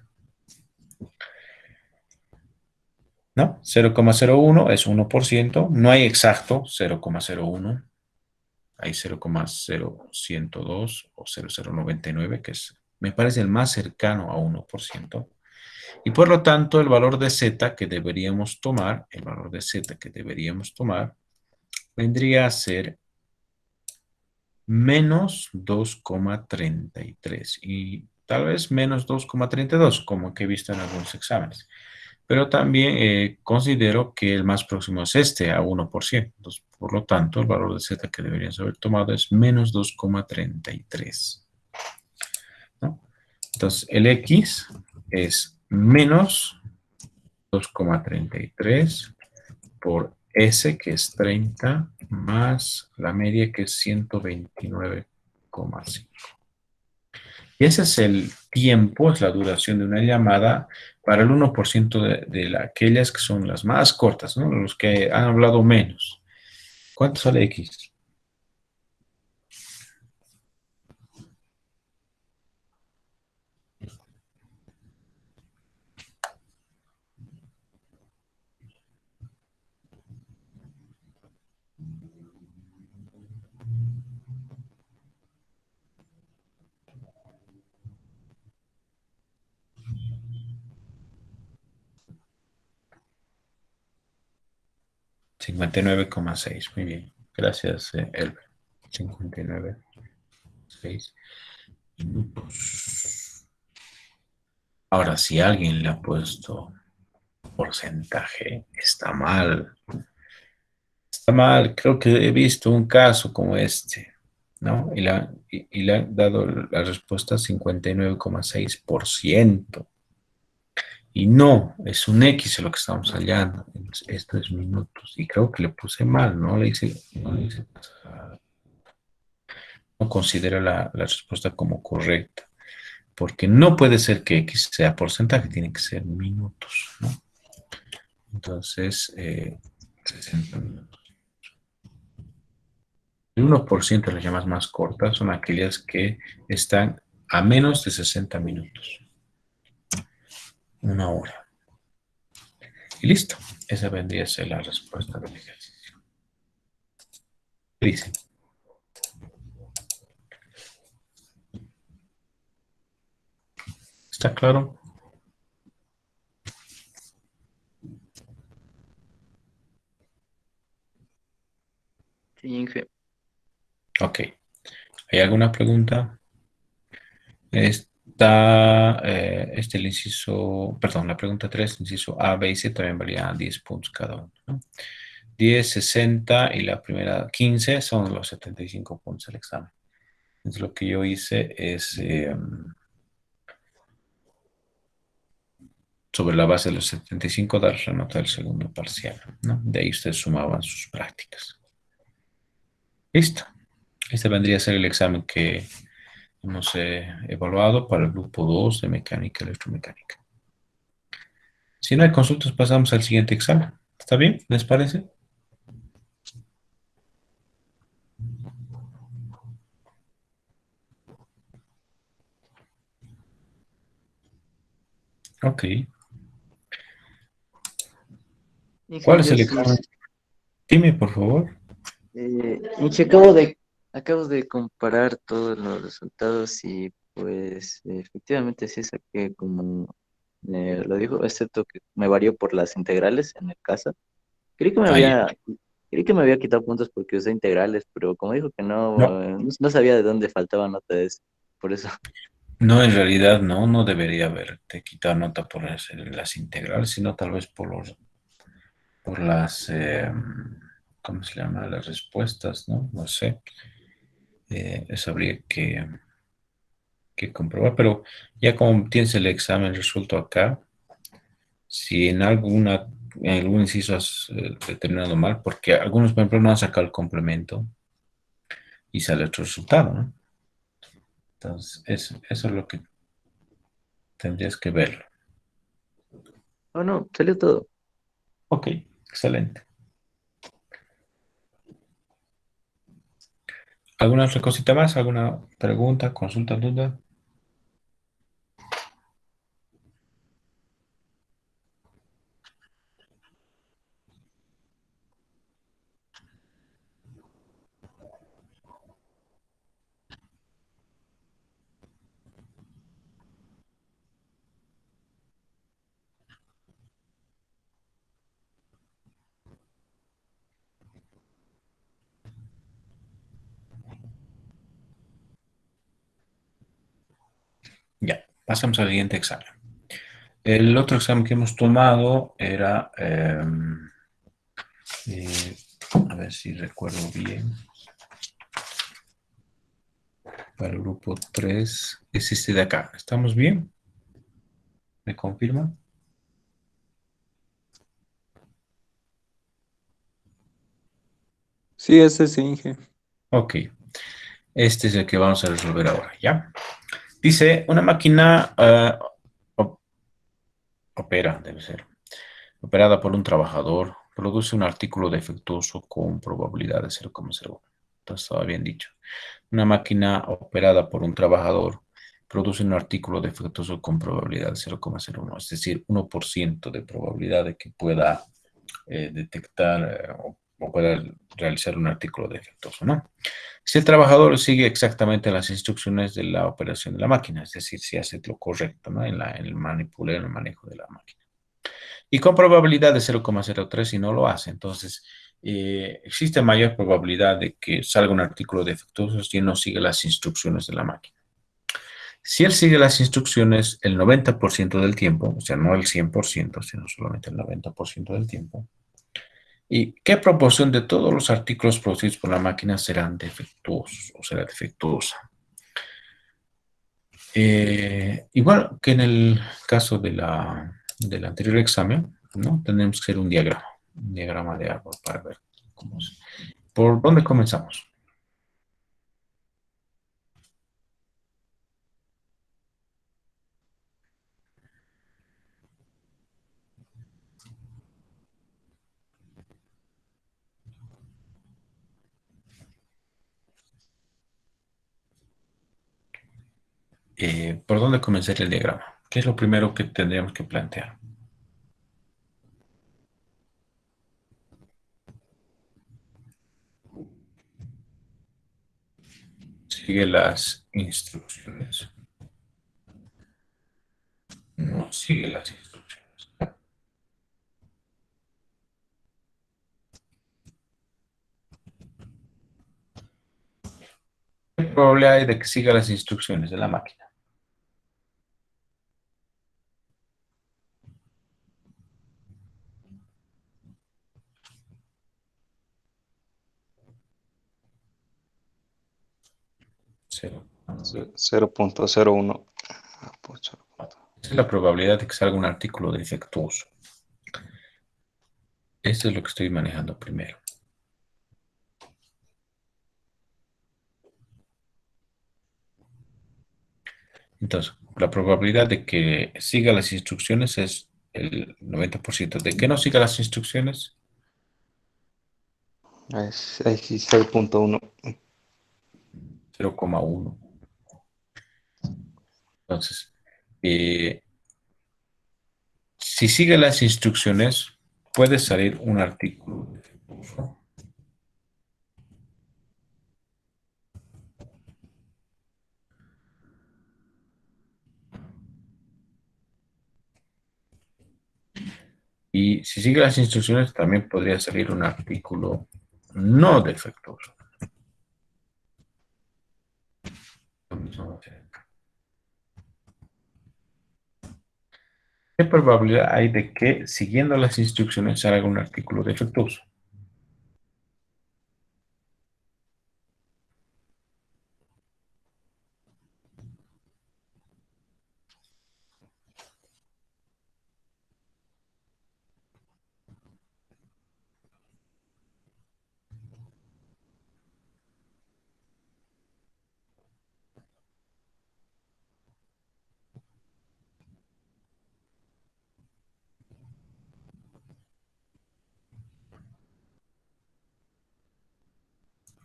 ¿No? 0,01 es 1%, no hay exacto 0,01, hay 0,0102 o 0,099, que es, me parece el más cercano a 1%. Y por lo tanto, el valor de Z que deberíamos tomar, vendría a ser menos 2,33 y tal vez menos 2,32, como que he visto en algunos exámenes. Pero también considero que el más próximo es este, a 1%. Entonces, por lo tanto, el valor de Z que deberíamos haber tomado es menos 2,33. ¿No? Entonces, el X es menos 2,33 por S, que es 30, más la media, que es 129,5. Y ese es el tiempo, es la duración de una llamada para el 1% de aquellas que son las más cortas, ¿no? Los que han hablado menos. ¿Cuánto sale X? $59,6. Muy bien. Gracias, Elber. 59,6 minutos. Ahora, si alguien le ha puesto porcentaje, está mal. Está mal. Creo que he visto un caso como este, ¿no? Y le han dado la respuesta 59,6%. Y no, es un X lo que estamos hallando. Esto es minutos. Y creo que le puse mal, ¿no? No considero la respuesta como correcta. Porque no puede ser que X sea porcentaje, tiene que ser minutos, ¿no? Entonces, 60 minutos. El 1% de las llamadas más cortas son aquellas que están a menos de 60 minutos. Una hora. Y listo. Esa vendría a ser la respuesta del ejercicio. ¿Qué dice? ¿Está claro? Sí, Inge. Ok. ¿Hay alguna pregunta? El inciso, perdón, la pregunta 3, inciso A, B y C también valía 10 puntos cada uno, ¿no? 10, 60 y la primera 15 son los 75 puntos del examen. Entonces lo que yo hice es, sobre la base de los 75, dar la nota del segundo parcial, ¿no? De ahí ustedes sumaban sus prácticas. Listo. Este vendría a ser el examen que hemos evaluado para el grupo 2 de mecánica y electromecánica. Si no hay consultas, pasamos al siguiente examen. ¿Está bien? ¿Les parece? Ok. ¿Cuál Inge, es yo el sí. examen? Dime, por favor. Inge, acabo de comparar todos los resultados y pues efectivamente sí saqué como lo dijo, excepto que me varió por las integrales en el caso. Creí que me Ahí. había, creí que me había quitado puntos porque usé integrales, pero como dijo que No, no, no sabía de dónde faltaba nota de eso. Por eso. no, en realidad no, no debería haberte quitado nota por las integrales, sino tal vez por las, ¿cómo se llama? Las respuestas, ¿no? No sé. Eso habría que comprobar, pero ya como tienes el examen resuelto acá, si en algún inciso has determinado mal, porque algunos, por ejemplo, no han sacado el complemento y sale otro resultado, ¿no? Entonces, eso es lo que tendrías que verlo. Oh, no, salió todo. Ok, excelente. ¿Alguna otra cosita más? ¿Alguna pregunta, consulta, duda? Ya, pasamos al siguiente examen. El otro examen que hemos tomado era, eh, a ver si recuerdo bien, para el grupo 3 es este de acá. ¿Estamos bien? ¿Me confirma? Sí, ese sí, Inge. Ok, este es el que vamos a resolver ahora, ¿ya? Dice, una máquina op- opera, debe ser, operada por un trabajador, produce un artículo defectuoso con probabilidad de 0,01. Entonces, estaba bien dicho. Una máquina operada por un trabajador produce un artículo defectuoso con probabilidad de 0,01, es decir, 1% de probabilidad de que pueda detectar o pueda realizar un artículo defectuoso, ¿no? Si el trabajador sigue exactamente las instrucciones de la operación de la máquina, es decir, si hace lo correcto, ¿no? En el manipuleo, en el manejo de la máquina. Y con probabilidad de 0,03 si no lo hace. Entonces, existe mayor probabilidad de que salga un artículo defectuoso si no sigue las instrucciones de la máquina. Si él sigue las instrucciones el 90% del tiempo, o sea, no el 100%, sino solamente el 90% del tiempo, ¿y qué proporción de todos los artículos producidos por la máquina serán defectuosos o será defectuosa? Igual que en el caso del anterior examen, ¿no? Tenemos que hacer un diagrama de árbol para ver cómo es. ¿Por dónde comenzamos? ¿Por dónde comenzaría el diagrama? ¿Qué es lo primero que tendríamos que plantear? Sigue las instrucciones. No sigue las instrucciones. ¿Qué probabilidad hay de que siga las instrucciones de la máquina? Cero. 0.01. Ah, pucha. Esa es la probabilidad de que salga un artículo defectuoso. Esto es lo que estoy manejando primero. Entonces, la probabilidad de que siga las instrucciones es el 90%. ¿De que no siga las instrucciones? Ahí sí, 0.1. 0,1. Entonces, eh, si sigue las instrucciones, puede salir un artículo defectuoso. Y si sigue las instrucciones, también podría salir un artículo no defectuoso. ¿Qué probabilidad hay de que siguiendo las instrucciones salga un artículo defectuoso?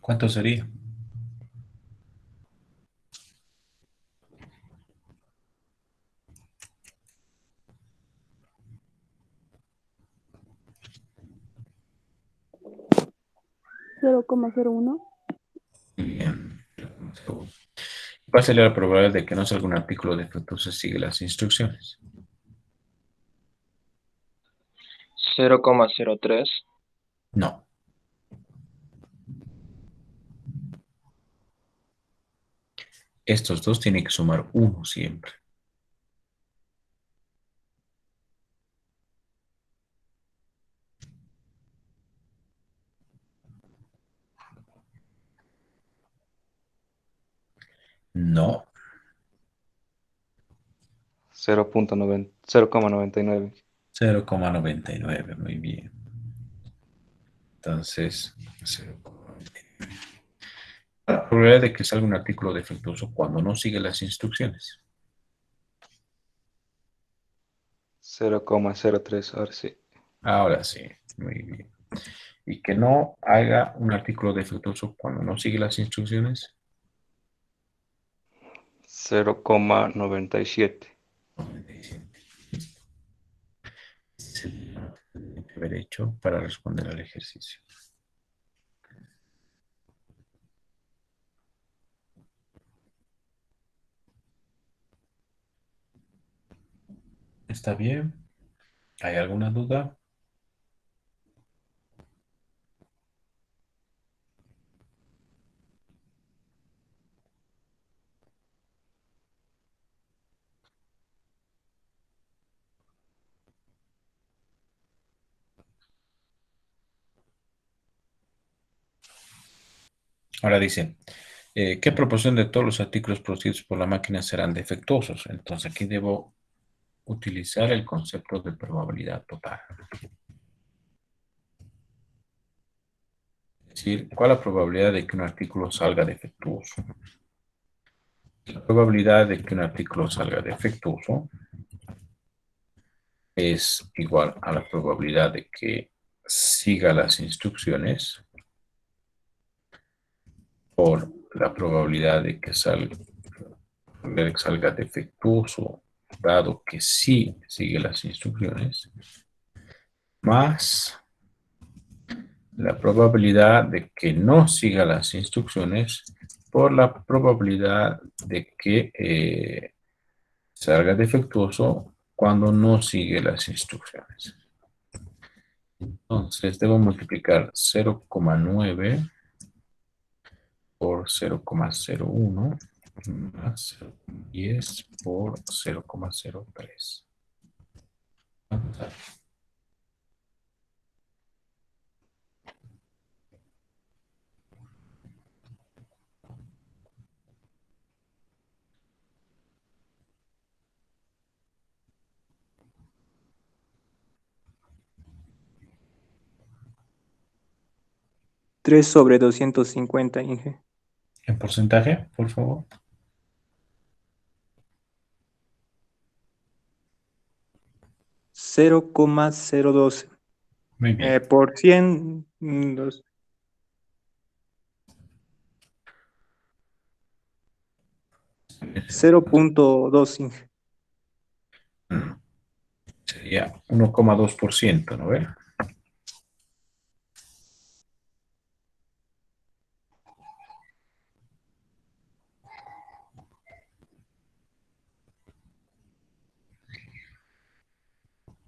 ¿Cuánto sería? ¿0,01? Bien. ¿Cuál sería la probabilidad de que no salga un artículo defectuoso si sigue las instrucciones? 0,03. No. Estos dos tienen que sumar 1 siempre. No. 0.99. 0,99. Muy bien. Entonces, 0,99. La probabilidad de que salga un artículo defectuoso cuando no sigue las instrucciones. 0.03. Ahora sí. Ahora sí, muy bien. Y que no haga un artículo defectuoso cuando no sigue las instrucciones. 0.97. 97. Se tiene que haber hecho para responder al ejercicio. ¿Está bien? ¿Hay alguna duda? Ahora dice, ¿qué proporción de todos los artículos producidos por la máquina serán defectuosos? Entonces aquí debo utilizar el concepto de probabilidad total. Es decir, ¿cuál es la probabilidad de que un artículo salga defectuoso? La probabilidad de que un artículo salga defectuoso es igual a la probabilidad de que siga las instrucciones por la probabilidad de que salga, que salga defectuoso, dado que sí sigue las instrucciones, más la probabilidad de que no siga las instrucciones por la probabilidad de que salga defectuoso cuando no sigue las instrucciones. Entonces debo multiplicar 0,9 por 0,01 más 10 por 0,03. Tres sobre 250, Inge. ¿En porcentaje, por favor? Cero coma 012. Muy bien. Por 100, 0.2, Inge. Sería 1,2%, ¿no ve?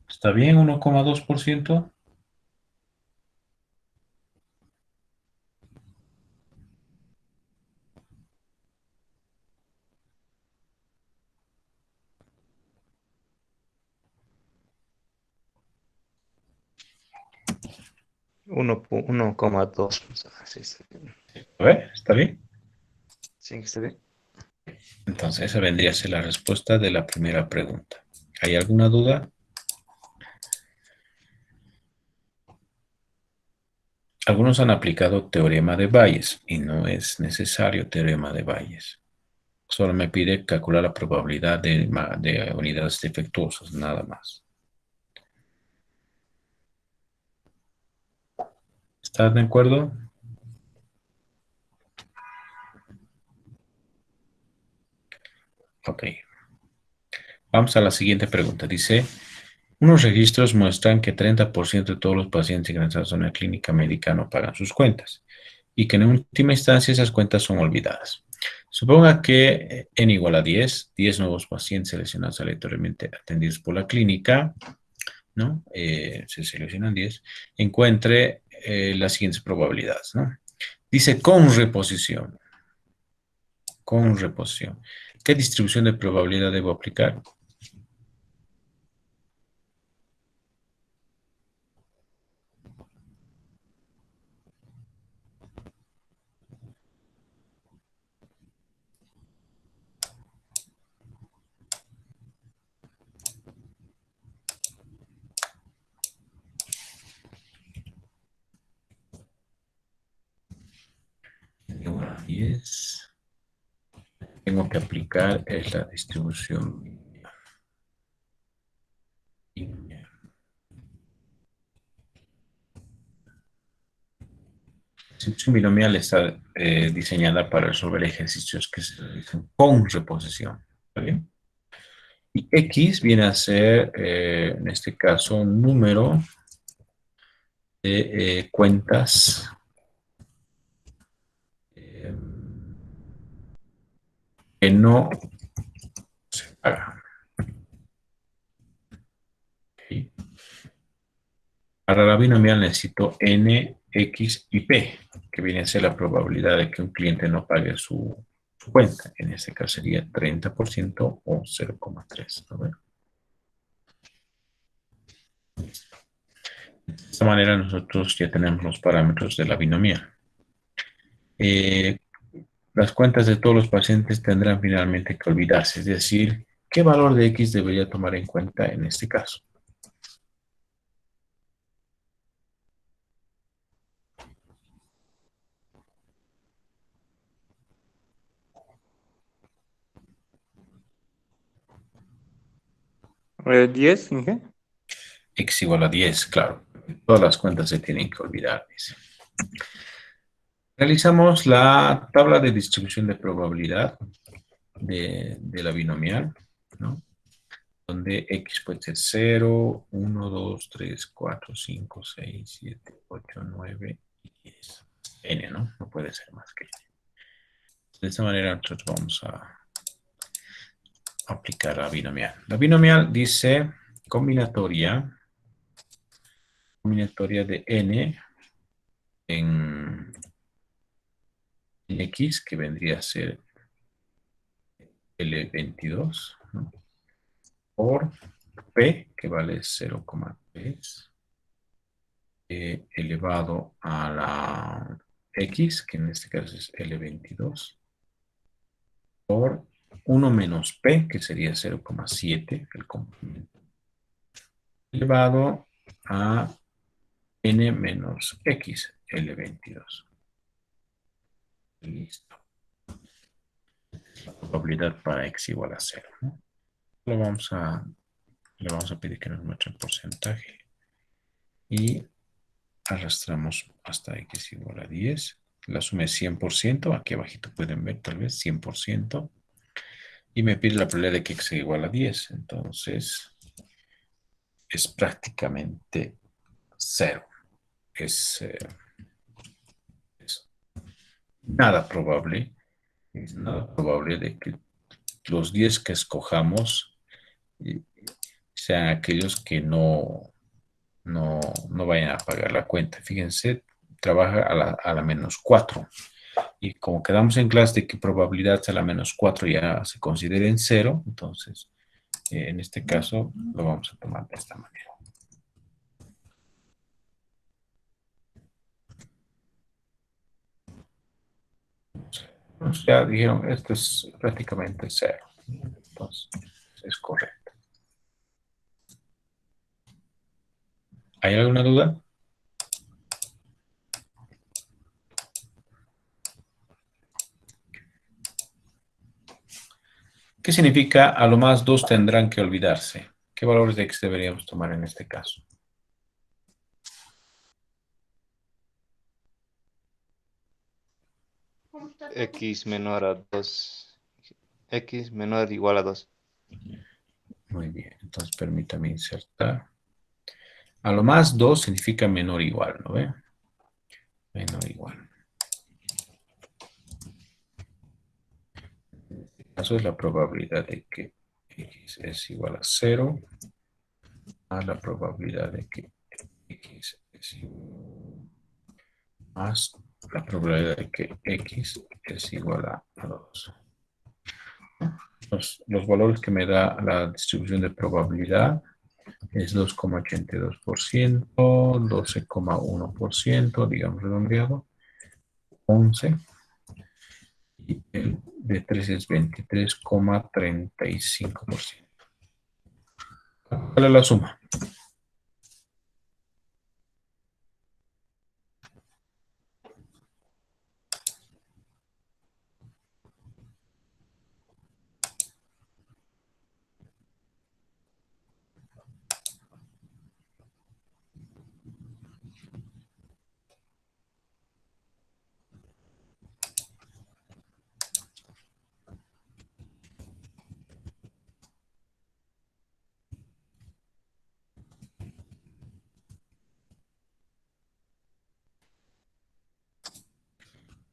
¿Está bien 1,2%? Uno 1,2. Sí, está bien. ¿Lo ve? ¿Está bien? Sí, está bien. Entonces esa vendría a ser la respuesta de la primera pregunta. ¿Hay alguna duda? Algunos han aplicado teorema de Bayes y no es necesario teorema de Bayes. Solo me pide calcular la probabilidad de unidades defectuosas, nada más. ¿Estás de acuerdo? Ok. Vamos a la siguiente pregunta. Dice, unos registros muestran que 30% de todos los pacientes ingresados a una clínica médica no pagan sus cuentas y que en última instancia esas cuentas son olvidadas. Suponga que n igual a 10 nuevos pacientes seleccionados aleatoriamente atendidos por la clínica, ¿no? Se seleccionan 10, encuentre las siguientes probabilidades, ¿no? Dice con reposición. Con reposición. ¿Qué distribución de probabilidad debo aplicar? Igual a 10. Tengo que aplicar es la distribución lineal. La distribución binomial está diseñada para resolver ejercicios que se realizan con reposición. ¿Está bien? Y X viene a ser, en este caso, un número de cuentas que no se pagan. ¿Okay? Para la binomial necesito N, X y P, que viene a ser la probabilidad de que un cliente no pague su cuenta. En este caso sería 30% o 0,3. ¿No? De esta manera nosotros ya tenemos los parámetros de la binomial. Las cuentas de todos los pacientes tendrán finalmente que olvidarse, es decir, ¿qué valor de X debería tomar en cuenta en este caso? ¿10, Inge? X igual a 10, claro. Todas las cuentas se tienen que olvidar, dice. Realizamos la tabla de distribución de probabilidad de la binomial, ¿no? Donde x puede ser 0, 1, 2, 3, 4, 5, 6, 7, 8, 9 y 10. N, ¿no? No puede ser más que N. De esta manera nosotros vamos a aplicar la binomial. La binomial dice combinatoria de N en X, que vendría a ser L22, ¿no? Por P, que vale 0,3, elevado a la X, que en este caso es L22, por 1 menos P, que sería 0,7, el complemento, elevado a N menos X, L22. Listo. La probabilidad para X igual a 0, ¿no? Le vamos a pedir que nos muestre el porcentaje y arrastramos hasta X igual a 10. La suma es 100%. Aquí abajito pueden ver tal vez 100%. Y me pide la probabilidad de que X sea igual a 10. Entonces, es prácticamente 0. Es nada probable. Es nada probable de que los 10 que escojamos sean aquellos que no vayan a pagar la cuenta. Fíjense, trabaja a la menos 4. Y como quedamos en clase de que probabilidad a la menos 4 ya se considere en 0, entonces en este caso lo vamos a tomar de esta manera. Entonces ya dijeron, esto es prácticamente 0. Entonces es correcto. ¿Hay alguna duda? ¿Qué significa a lo más 2 tendrán que olvidarse? ¿Qué valores de X deberíamos tomar en este caso? X menor a 2. X menor o igual a 2. Muy bien, entonces permítame insertar. A lo más 2 significa menor o igual, ¿no ve? Menor o igual. En este caso es la probabilidad de que X es igual a 0 a la probabilidad de que X es igual más la probabilidad de que X es igual a 2. Los valores que me da la distribución de probabilidad es 2,82%, 12,1%, digamos redondeado, 11, y el de 3 es 23,35%. ¿Cuál es la suma?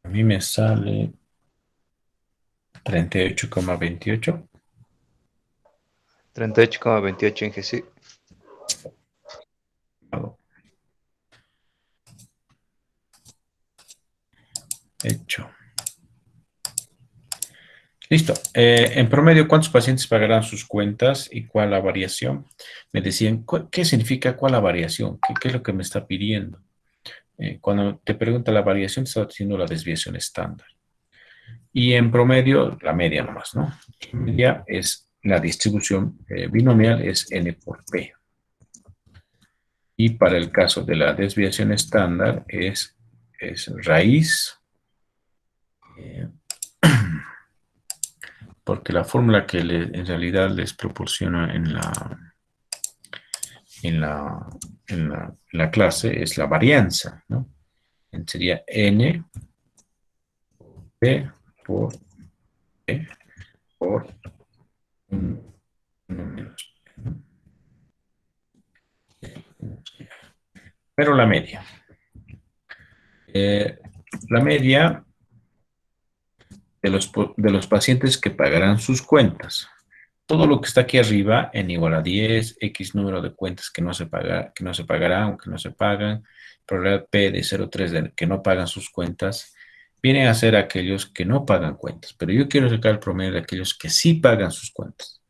A mí me sale 38,28. 38,28 en GC. Hecho. Listo. En promedio, ¿cuántos pacientes pagarán sus cuentas y cuál la variación? Me decían, ¿qué significa cuál la variación? ¿Qué es lo que me está pidiendo? Cuando te pregunta la variación, te está diciendo la desviación estándar. Y en promedio, la media nomás, ¿no? La media es la distribución binomial, es n por p. Y para el caso de la desviación estándar es raíz, porque la fórmula que en realidad les proporciona en la clase es la varianza, ¿no? Sería n p por p por 1 menos P, ¿no? Pero la media. La media de los pacientes que pagarán sus cuentas. Todo lo que está aquí arriba, n igual a 10, X número de cuentas que no se pagarán o que no se pagan, probabilidad P de 0,3 de que no pagan sus cuentas, vienen a ser aquellos que no pagan cuentas. Pero yo quiero sacar el promedio de aquellos que sí pagan sus cuentas.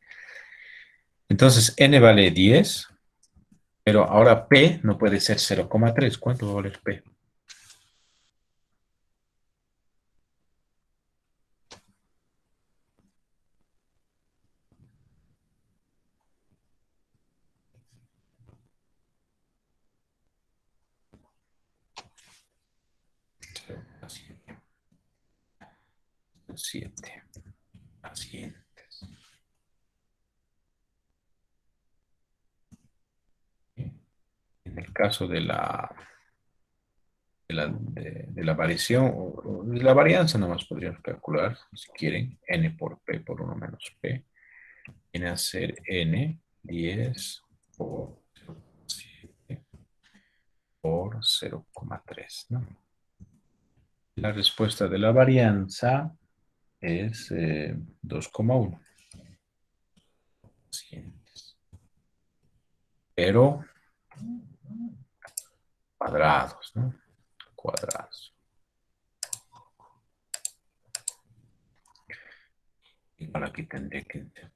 Entonces, n vale 10, pero ahora P no puede ser 0,3. ¿Cuánto va a valer P? Siete pacientes. En el caso de la variación o de la varianza, nomás podríamos calcular, si quieren, n por p por 1 menos p, viene a ser n 10 por 0,7 por 0,3, ¿no? La respuesta de la varianza es 2,1 pacientes, pero cuadrados, ¿no? Cuadrados. Igual aquí tendría que ser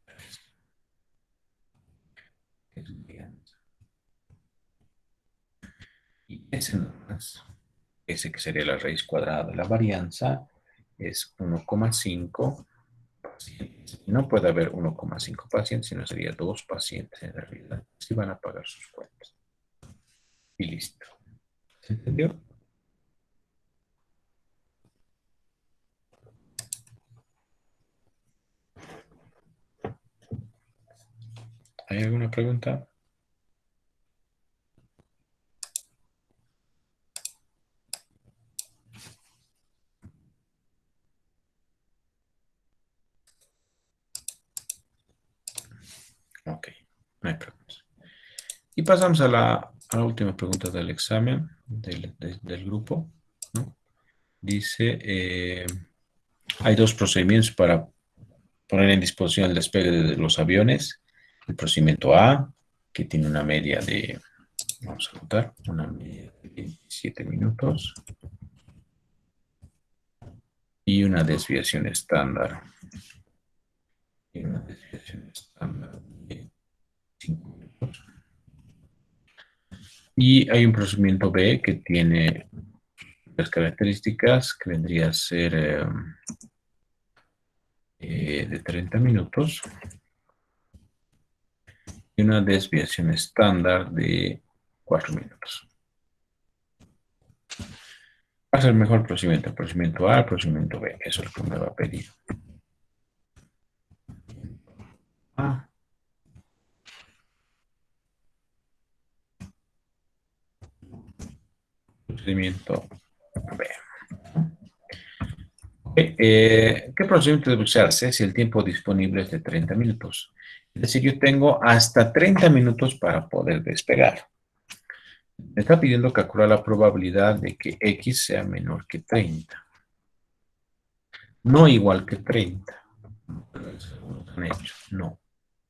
varianza. Y ese que sería la raíz cuadrada de la varianza es 1,5 pacientes. Y no puede haber 1,5 pacientes, sino sería 2 pacientes en realidad. Si van a pagar sus cuentas. Y listo. ¿Se entendió? ¿Hay alguna pregunta? Ok, no hay preguntas. Y pasamos a la última pregunta del examen del grupo, ¿no? Dice, hay dos procedimientos para poner en disposición el despegue de los aviones. El procedimiento A, que tiene una media de, vamos a contar, una media de 27 minutos. Y una desviación estándar. Y una desviación estándar de 5 minutos. Y hay un procedimiento B que tiene las características que vendría a ser de 30 minutos y una desviación estándar de 4 minutos. Va a ser el mejor procedimiento, el procedimiento A, el procedimiento B. Eso es lo que me va a pedir. A. Procedimiento B. ¿Qué procedimiento debe usarse si el tiempo disponible es de 30 minutos? Es decir, yo tengo hasta 30 minutos para poder despegar. Me está pidiendo calcular la probabilidad de que X sea menor que 30. No igual que 30. Han hecho. No,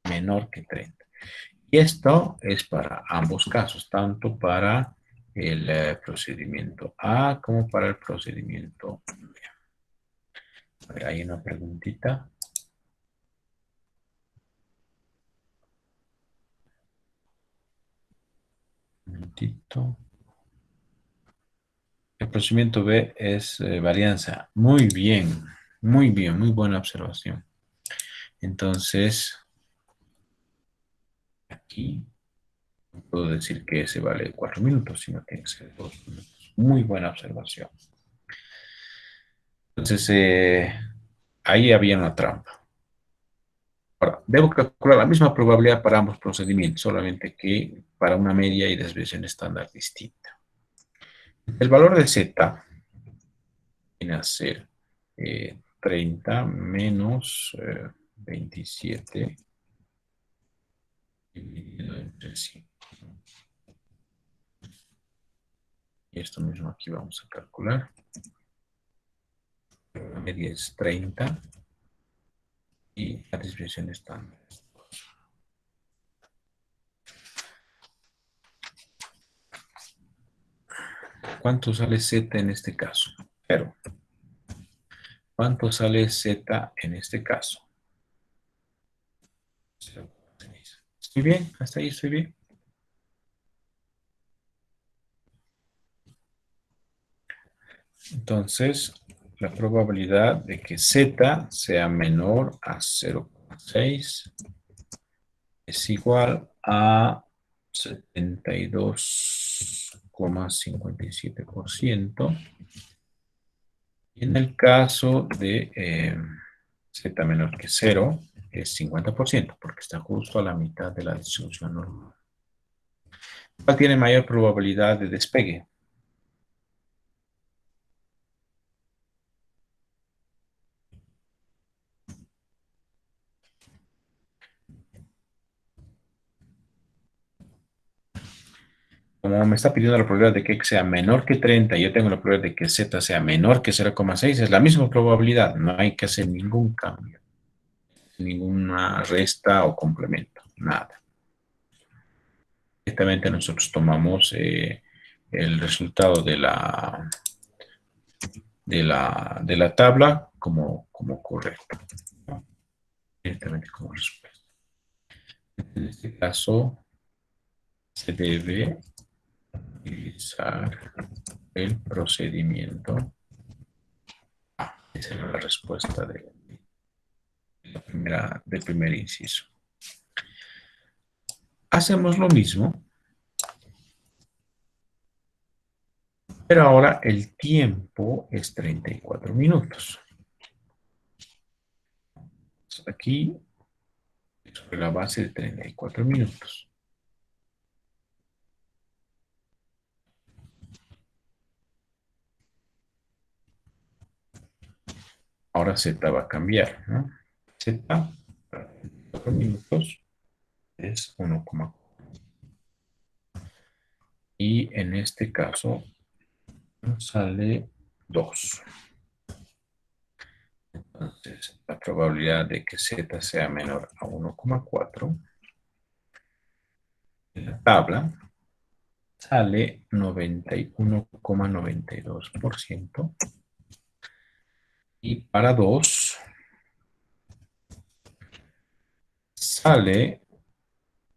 menor que 30. Y esto es para ambos casos, tanto para el procedimiento A como para el procedimiento B. A ver, hay una preguntita. Un momentito. El procedimiento B es varianza. Muy bien, muy buena observación. Entonces, aquí no puedo decir que ese vale 4 minutos, sino tiene que ser 2 minutos. Muy buena observación. Entonces, ahí había una trampa. Ahora, debo calcular la misma probabilidad para ambos procedimientos, solamente que para una media y desviación estándar distinta. El valor de Z viene a ser 30 menos 27 dividido entre 5. Y esto mismo aquí vamos a calcular. La media es 30 y la desviación estándar es 2. ¿Cuánto sale Z en este caso? 0. ¿Cuánto sale Z en este caso? 0,6. ¿Estoy bien? ¿Hasta ahí estoy bien? Entonces, la probabilidad de que Z sea menor a 0,6 es igual a 72,57%. Y en el caso de Z menor que 0, es 50%, porque está justo a la mitad de la distribución normal. ¿Cuál tiene mayor probabilidad de despegue? Como me está pidiendo la probabilidad de que X sea menor que 30 y yo tengo la probabilidad de que Z sea menor que 0,6, es la misma probabilidad. No hay que hacer ningún cambio, ninguna resta o complemento, nada. Directamente nosotros tomamos el resultado de la tabla como correcto, ¿no? Directamente como respuesta. En este caso, se debe utilizar el procedimiento. Esa era la respuesta del primer inciso. Hacemos lo mismo, pero ahora el tiempo es 34 minutos. Aquí, sobre la base de 34 minutos. Ahora Z va a cambiar, ¿no? Z para 34 minutos es 1,4. Y en este caso nos sale 2. Entonces, la probabilidad de que Z sea menor a 1,4 en la tabla sale 91,92%. Y para 2 sale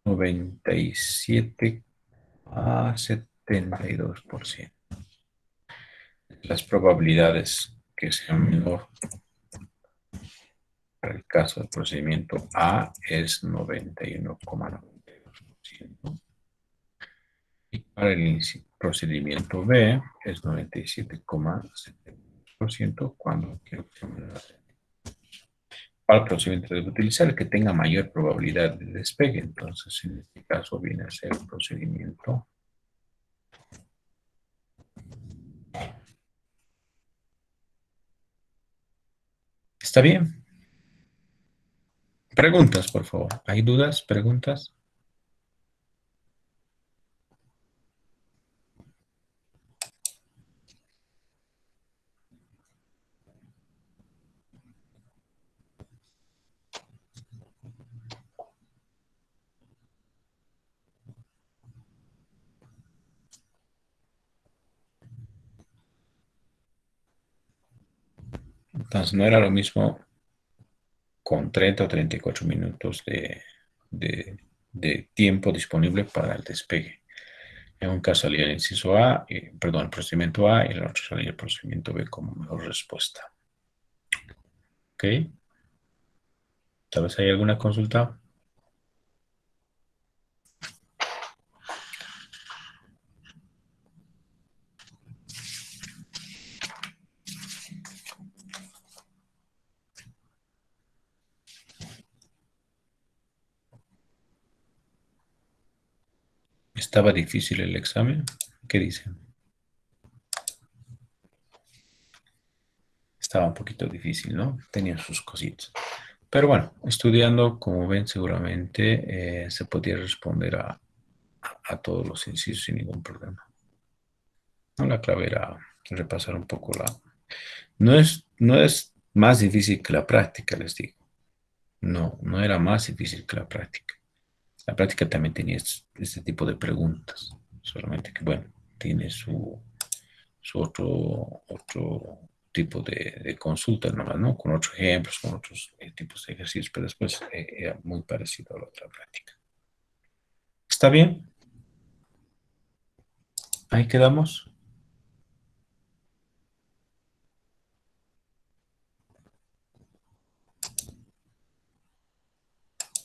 97,72%. Las probabilidades que sean menor para el caso del procedimiento A es 91,92%. Y para el procedimiento B es 97,72% cuando quiero que sea menor. Para el procedimiento debe utilizar el que tenga mayor probabilidad de despegue. Entonces, en este caso viene a ser el procedimiento. ¿Está bien? Preguntas, por favor. ¿Hay dudas? ¿Preguntas? Entonces, no era lo mismo con 30 o 34 minutos de tiempo disponible para el despegue. En un caso salía el inciso A, perdón, el procedimiento A, y en el otro salía el procedimiento B como mejor respuesta. ¿Ok? ¿Tal vez hay alguna consulta? ¿Estaba difícil el examen? ¿Qué dicen? Estaba un poquito difícil, ¿no? Tenía sus cositas. Pero bueno, estudiando, como ven, seguramente se podría responder a todos los incisos sin ningún problema. ¿No? La clave era repasar un poco la... No es más difícil que la práctica, les digo. No, no era más difícil que la práctica. La práctica también tenía este tipo de preguntas, solamente que, bueno, tiene su otro tipo de consulta nomás, ¿no? Con otros ejemplos, con otros tipos de ejercicios, pero después era muy parecido a la otra práctica. ¿Está bien? Ahí quedamos.